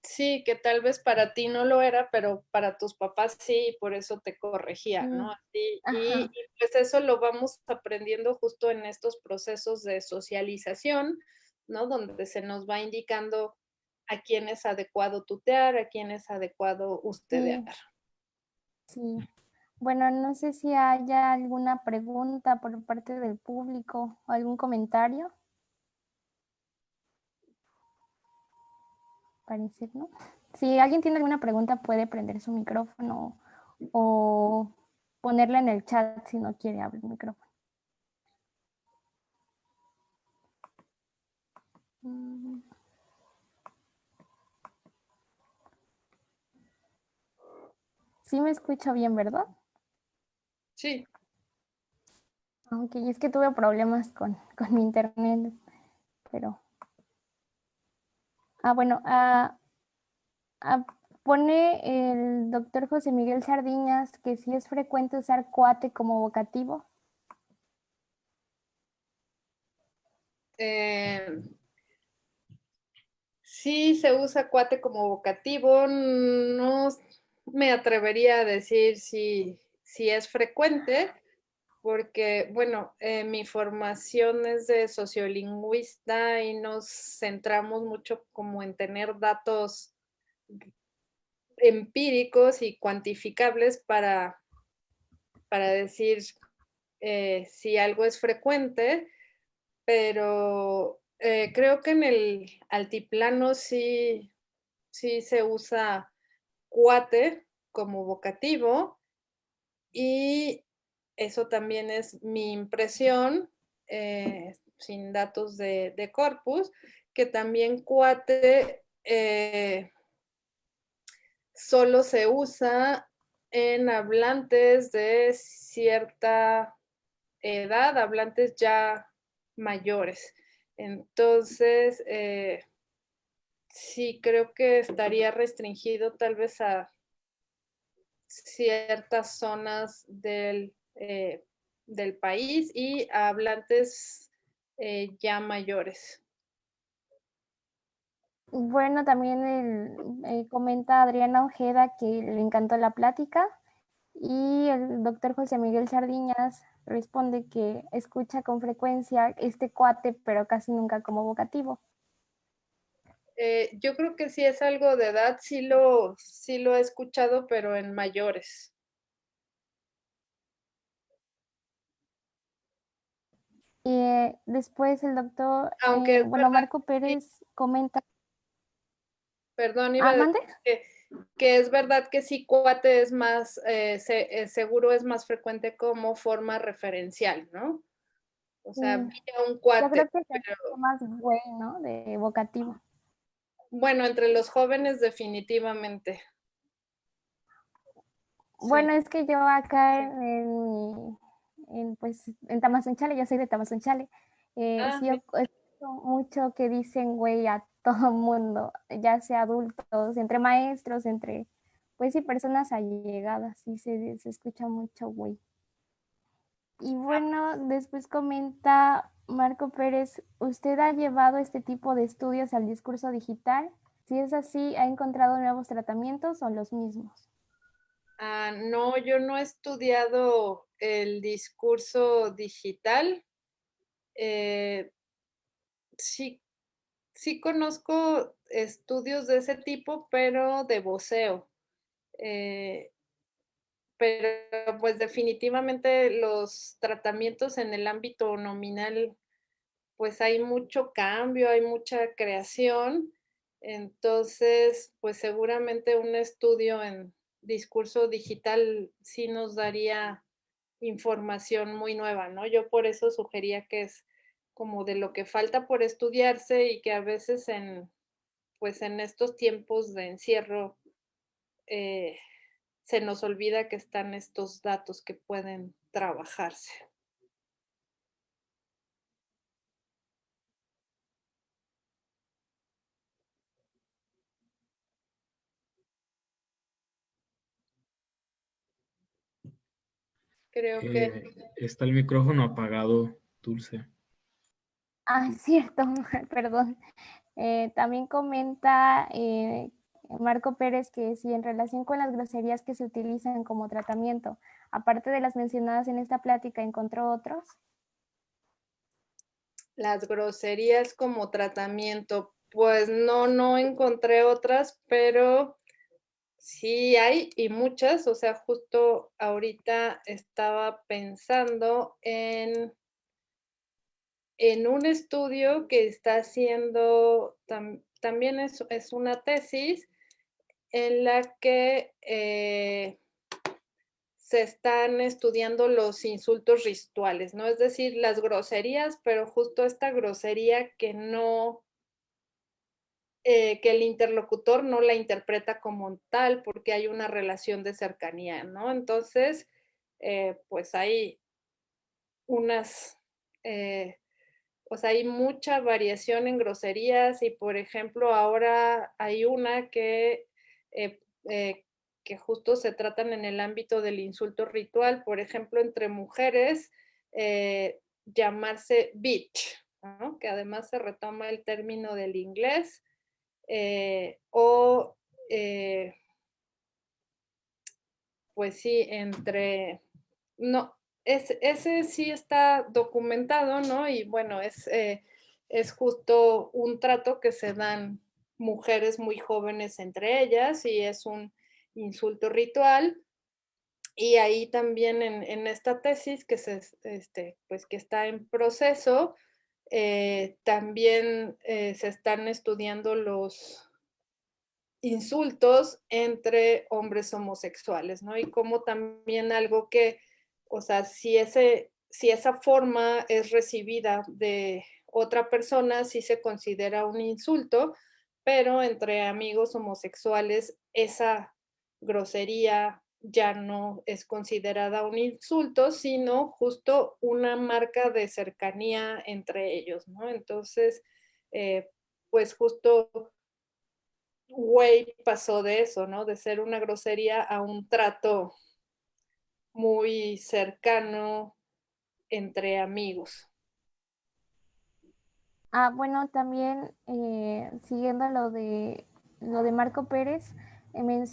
Sí, que tal vez para ti no lo era, pero para tus papás sí, y por eso te
Sí,
corregía, ¿no? Así, y
ajá,
pues eso lo vamos aprendiendo justo en estos procesos de socialización, ¿no? Donde se nos va indicando a quién es adecuado tutear, a quién es adecuado ustedear.
sí, sí. Bueno, no sé si haya alguna pregunta por parte del público o algún comentario. Parece, ¿no? Si alguien tiene alguna pregunta, puede prender su micrófono o ponerla en el chat si no quiere abrir el micrófono. Sí me escucho bien, ¿verdad?
Sí,
Aunque es que tuve problemas con mi internet, pero... bueno, pone el doctor José Miguel Sardiñas que sí es frecuente usar cuate como vocativo.
eh, Sí se usa cuate como vocativo, no me atrevería a decir si es frecuente, porque, bueno, mi formación es de sociolingüista y nos centramos mucho como en tener datos empíricos y cuantificables para decir si algo es frecuente, pero creo que en el altiplano sí se usa cuate como vocativo y eso también es mi impresión, sin datos de corpus, que también cuate solo se usa en hablantes de cierta edad, hablantes ya mayores. Entonces, sí creo que estaría restringido tal vez a ciertas zonas del país y a hablantes ya mayores.
Bueno, también comenta Adriana Ojeda que le encantó la plática y el doctor José Miguel Sardiñas responde que escucha con frecuencia este cuate, pero casi nunca como vocativo.
Yo creo que si es algo de edad, sí lo he escuchado, pero en mayores.
Y después el doctor,
Aunque es
bueno,
verdad,
Marco
sí,
Pérez comenta,
perdón, iba a decir
¿mande?
que, que es verdad que sí, cuate es más, seguro es más frecuente como forma referencial, ¿no? O sea, vi a un
Yo creo
cuate,
que se escucha
pero
más güey, ¿no? De vocativo.
bueno, entre los jóvenes definitivamente. Sí.
Bueno, es que yo acá pues, en Tamazunchale, yo soy de Tamazunchale,
Ah,
sí escucho mucho que dicen güey a todo mundo, ya sea adultos, entre maestros, entre, pues sí, personas allegadas, sí se escucha mucho güey. Y bueno, después comenta Marco Pérez, ¿usted ha llevado este tipo de estudios al discurso digital? Si es así, ¿ha encontrado nuevos tratamientos o los mismos?
no, yo no he estudiado el discurso digital. Eh, sí, sí conozco estudios de ese tipo, pero de voceo. Eh, pero pues definitivamente los tratamientos en el ámbito nominal, pues hay mucho cambio, hay mucha creación. Entonces, pues seguramente un estudio en discurso digital sí nos daría información muy nueva, ¿no? Yo por eso sugería que es como de lo que falta por estudiarse y que a veces pues en estos tiempos de encierro eh, se nos olvida que están estos datos que pueden trabajarse. Creo que
Está el micrófono apagado, Dulce.
Ah, cierto, perdón. También comenta Marco Pérez que si en relación con las groserías que se utilizan como tratamiento, aparte de las mencionadas en esta plática, ¿encontró otros?
las groserías como tratamiento, pues no encontré otras, pero sí hay y muchas, o sea, justo ahorita estaba pensando en un estudio que está haciendo, también es una tesis en la que se están estudiando los insultos rituales, ¿no? Es decir, las groserías, pero justo esta grosería que no, que el interlocutor no la interpreta como tal porque hay una relación de cercanía, ¿no? Entonces, pues hay unas, o sea, hay mucha variación en groserías y, por ejemplo, ahora hay una eh, eh, que justo se tratan en el ámbito del insulto ritual, por ejemplo, entre mujeres, llamarse bitch, ¿no? Que además se retoma el término del inglés o pues sí, no, ese sí está documentado, ¿no? Y bueno, es justo un trato que se dan mujeres muy jóvenes entre ellas y es un insulto ritual. Y ahí también en esta tesis pues que está en proceso, también se están estudiando los insultos entre hombres homosexuales, ¿no? Y como también algo que, o sea, si esa forma es recibida de otra persona, sí se considera un insulto, pero entre amigos homosexuales esa grosería ya no es considerada un insulto, sino justo una marca de cercanía entre ellos, ¿no? Entonces, pues justo güey pasó de eso, ¿no? De ser una grosería a un trato muy cercano entre amigos.
Bueno, también siguiendo lo de Marco Pérez,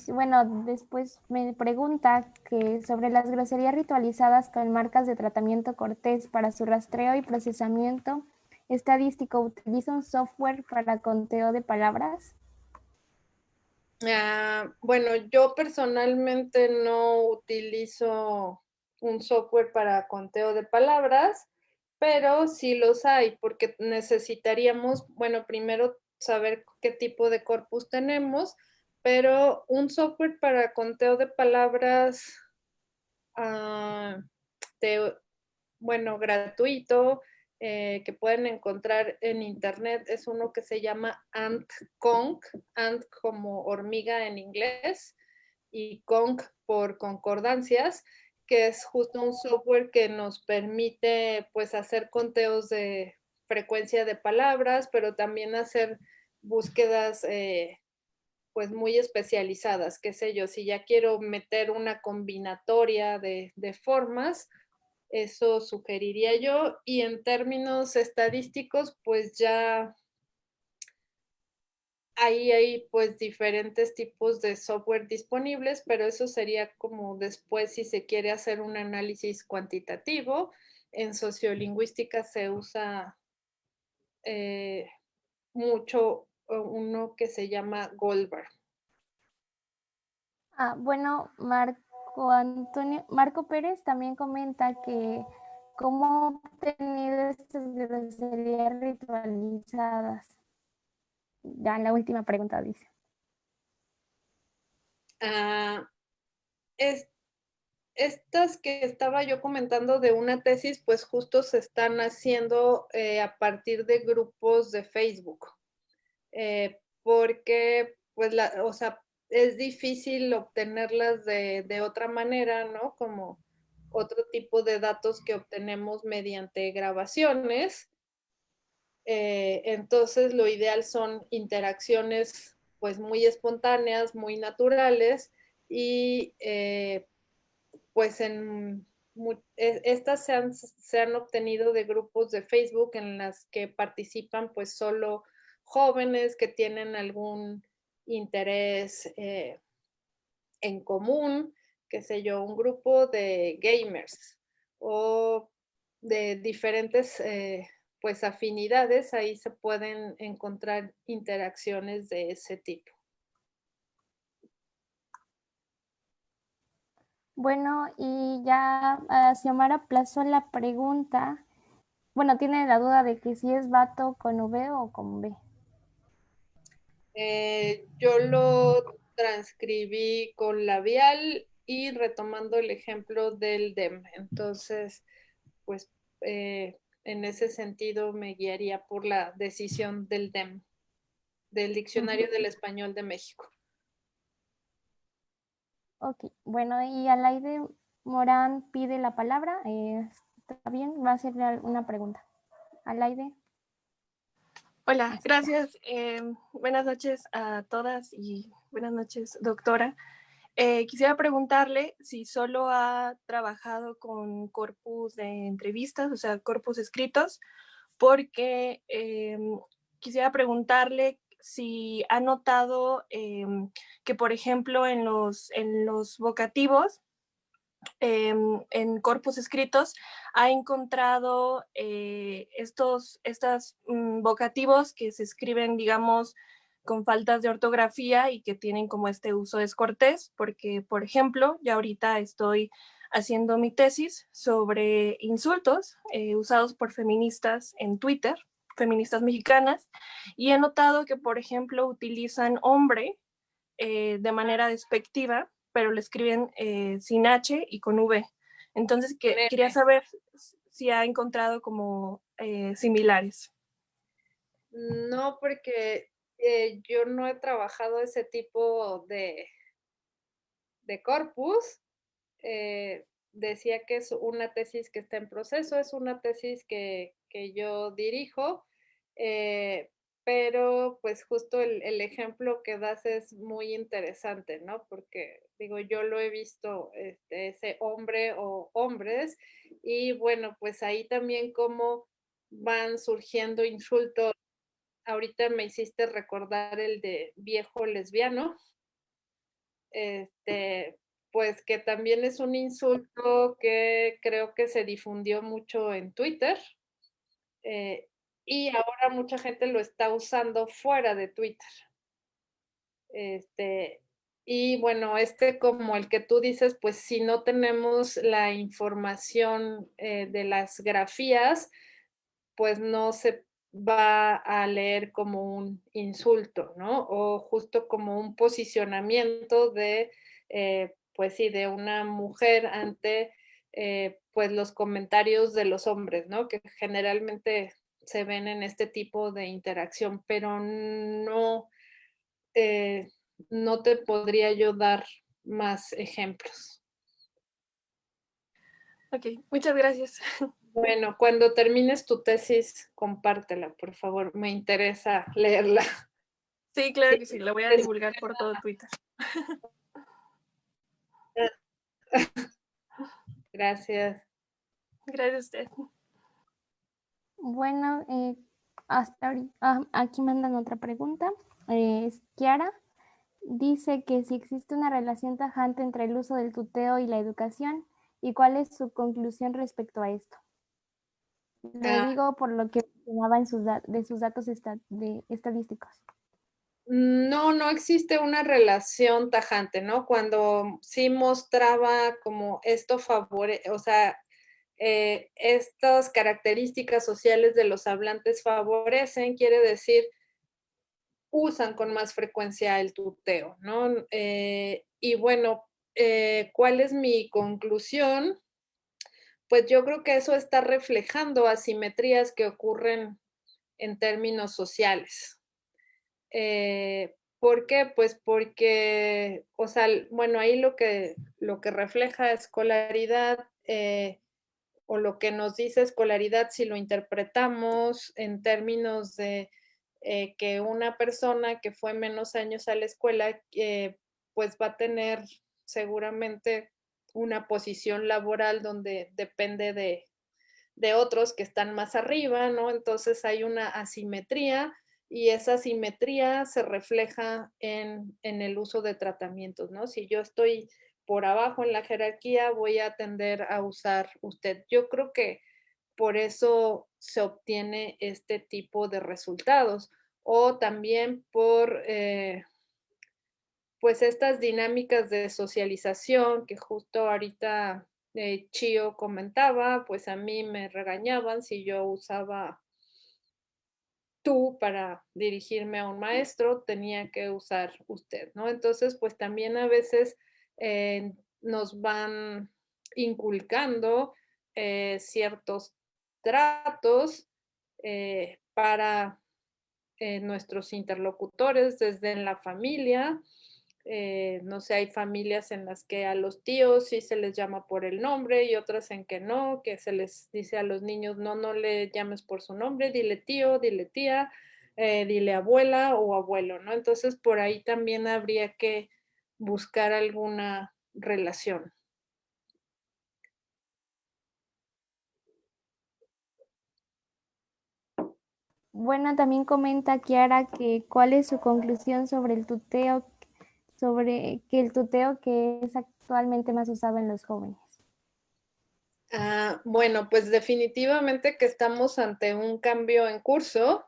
bueno, después me pregunta que sobre las groserías ritualizadas con marcas de tratamiento cortés para su rastreo y procesamiento estadístico, ¿utiliza un software para conteo de palabras?
Bueno, yo personalmente no utilizo un software para conteo de palabras, pero sí los hay, porque necesitaríamos, bueno, primero saber qué tipo de corpus tenemos, pero un software para conteo de palabras, ah, te- bueno, gratuito, que pueden encontrar en internet, es uno que se llama AntConc, Ant como hormiga en inglés, y Conc por concordancias, que es justo un software que nos permite pues hacer conteos de frecuencia de palabras, pero también hacer búsquedas pues muy especializadas, qué sé yo, si ya quiero meter una combinatoria de formas, eso sugeriría yo. Y en términos estadísticos, pues ya ahí hay pues diferentes tipos de software disponibles, pero eso sería como después si se quiere hacer un análisis cuantitativo. En sociolingüística se usa mucho uno que se llama Goldberg.
Bueno, Marco Pérez también comenta que cómo ha obtenido estas groserías ritualizadas. Ya en la última pregunta dice.
Es, estas que estaba yo comentando de una tesis, pues justo se están haciendo a partir de grupos de Facebook, porque pues o sea, es difícil obtenerlas de otra manera, ¿no? Como otro tipo de datos que obtenemos mediante grabaciones. Entonces lo ideal son interacciones pues muy espontáneas, muy naturales y pues estas se han obtenido de grupos de Facebook en las que participan pues solo jóvenes que tienen algún interés en común, qué sé yo, un grupo de gamers o de diferentes pues afinidades, ahí se pueden encontrar interacciones de ese tipo.
Bueno, y ya Xiomara aplazó la pregunta. Bueno, tiene la duda de que si es vato con V o con B.
Yo lo transcribí con labial y retomando el ejemplo del DEM. Entonces, pues en ese sentido me guiaría por la decisión del DEM, del Diccionario del Español de México.
Ok, bueno, y Alaide Morán pide la palabra. ¿Está bien? Va a hacer una pregunta. Alaide.
Hola, gracias. Buenas noches a todas y buenas noches, doctora. Quisiera preguntarle si solo ha trabajado con corpus de entrevistas, o sea, corpus escritos, porque quisiera preguntarle si ha notado que, por ejemplo, en los vocativos, en corpus escritos, ha encontrado estos vocativos que se escriben, digamos, con faltas de ortografía y que tienen como este uso descortés, porque, por ejemplo, ya ahorita estoy haciendo mi tesis sobre insultos usados por feministas en Twitter, feministas mexicanas, y he notado que, por ejemplo, utilizan hombre de manera despectiva, pero lo escriben sin H y con V. Entonces, quería saber si ha encontrado como similares.
No, porque yo no he trabajado ese tipo de corpus. Decía que es una tesis que está en proceso, es una tesis que yo dirijo, pero pues justo el ejemplo que das es muy interesante, ¿no? Porque digo, yo lo he visto, ese hombre o hombres, y bueno, pues ahí también cómo van surgiendo insultos. Ahorita me hiciste recordar el de viejo lesbiano, pues que también es un insulto que creo que se difundió mucho en Twitter, eh, y ahora mucha gente lo está usando fuera de Twitter. Y bueno, como el que tú dices, pues si no tenemos la información de las grafías, pues no se va a leer como un insulto, ¿no? O justo como un posicionamiento de, pues sí, de una mujer ante, pues los comentarios de los hombres, ¿no? Que generalmente se ven en este tipo de interacción, pero no, no te podría yo dar más ejemplos.
Ok, muchas gracias.
Bueno, cuando termines tu tesis, compártela, por favor. Me interesa leerla.
Sí, claro que sí, la voy a divulgar por todo Twitter.
Gracias.
Gracias a usted.
Bueno, hasta ahorita, aquí mandan otra pregunta. Es Kiara. Dice que si existe una relación tajante entre el uso del tuteo y la educación, ¿y cuál es su conclusión respecto a esto? Lo digo por lo que mencionaba en de sus datos estadísticos.
No, no existe una relación tajante, ¿no? Cuando sí mostraba como esto o sea, estas características sociales de los hablantes favorecen, quiere decir, usan con más frecuencia el tuteo, ¿no? Y bueno, ¿cuál es mi conclusión? Pues yo creo que eso está reflejando asimetrías que ocurren en términos sociales. ¿Por qué? Pues porque, o sea, bueno, ahí lo que refleja escolaridad, o lo que nos dice escolaridad, si lo interpretamos en términos de que una persona que fue menos años a la escuela, pues va a tener seguramente una posición laboral donde depende de otros que están más arriba, ¿no? Entonces hay una asimetría y esa asimetría se refleja en el uso de tratamientos, ¿no? Si yo estoy por abajo en la jerarquía, voy a tender a usar usted. Yo creo que por eso se obtiene este tipo de resultados. O también por, pues, estas dinámicas de socialización que justo ahorita Chio comentaba, pues a mí me regañaban si yo usaba tú para dirigirme a un maestro, tenía que usar usted, ¿no? Entonces, pues también a veces nos van inculcando ciertos tratos para nuestros interlocutores desde en la familia. No sé, hay familias en las que a los tíos sí se les llama por el nombre y otras en que no, que se les dice a los niños, no, no le llames por su nombre, dile tío, dile tía, dile abuela o abuelo, ¿no? Entonces por ahí también habría que buscar alguna relación.
Bueno, también comenta Kiara que cuál es su conclusión sobre el tuteo, sobre que el tuteo que es actualmente más usado en los jóvenes.
Bueno, pues definitivamente que estamos ante un cambio en curso.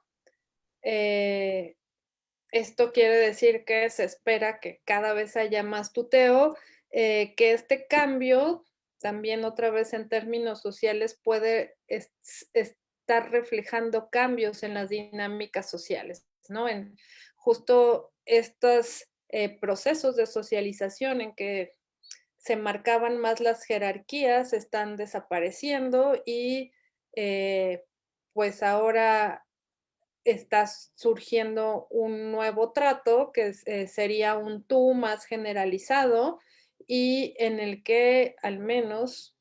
Esto quiere decir que se espera que cada vez haya más tuteo, que este cambio, también otra vez en términos sociales, puede estar reflejando cambios en las dinámicas sociales, ¿no? En justo estos procesos de socialización en que se marcaban más las jerarquías, están desapareciendo y pues ahora está surgiendo un nuevo trato que sería un tú más generalizado y en el que al menos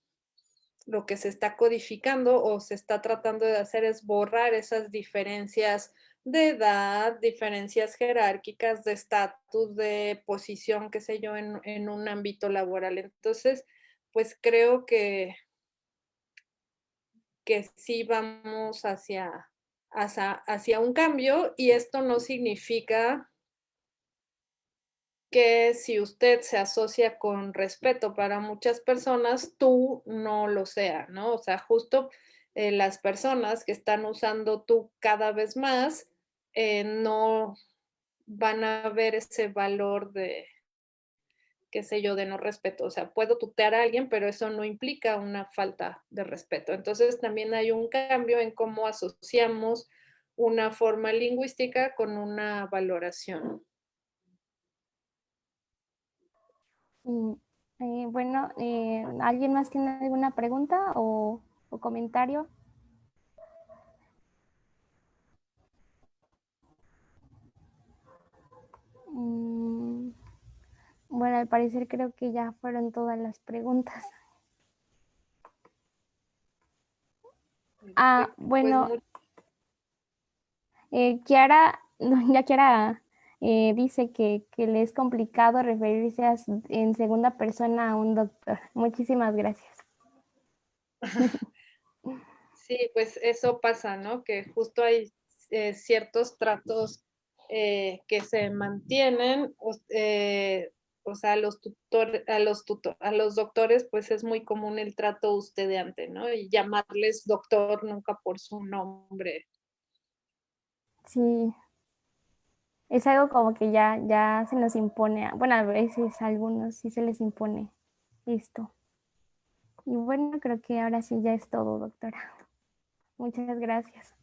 lo que se está codificando o se está tratando de hacer es borrar esas diferencias de edad, diferencias jerárquicas, de estatus, de posición, qué sé yo, en un ámbito laboral. Entonces, pues creo que sí vamos hacia un cambio y esto no significa que si usted se asocia con respeto para muchas personas, tú no lo sea, ¿no? O sea, justo las personas que están usando tú cada vez más no van a ver ese valor de, qué sé yo, de no respeto. O sea, puedo tutear a alguien, pero eso no implica una falta de respeto. Entonces, también hay un cambio en cómo asociamos una forma lingüística con una valoración.
Y, bueno, ¿alguien más tiene alguna pregunta o comentario? Mm, bueno, al parecer creo que ya fueron todas las preguntas.
Pues
Bueno, Kiara, ya Kiara dice que le es complicado referirse en segunda persona a un doctor. Muchísimas gracias.
sí, pues eso pasa, ¿no? Que justo hay ciertos tratos que se mantienen, o sea, a los doctores, pues es muy común el trato ustedeante, ¿no? Y llamarles doctor nunca por su nombre.
Sí, es algo como que ya se nos impone. Bueno, a veces a algunos sí se les impone esto. Y bueno, creo que ahora sí ya es todo, doctora. Muchas gracias.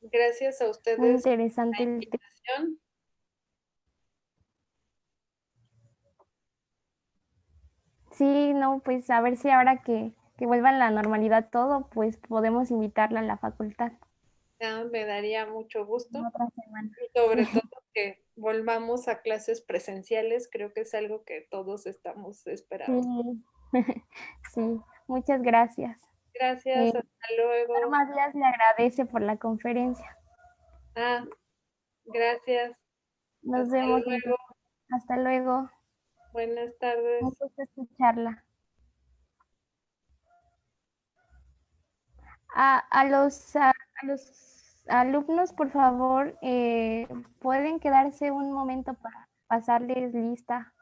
Gracias a
Muy
ustedes por
interesante
la
el tema.
invitación.
Sí, no, pues a ver si ahora que vuelva a la normalidad todo, pues podemos invitarla a la facultad
Me daría mucho
en
gusto
otra semana.
y sobre todo que volvamos a clases presenciales, creo que es algo que todos estamos esperando.
Sí, sí, muchas gracias.
Gracias, hasta luego.
Norma Díaz le agradece por la conferencia.
Ah, gracias.
Nos
Hasta
vemos
luego.
entonces. Hasta luego.
Buenas
Un
tardes.
gusto escucharla. A los alumnos, por favor, pueden quedarse un momento para pasarles lista.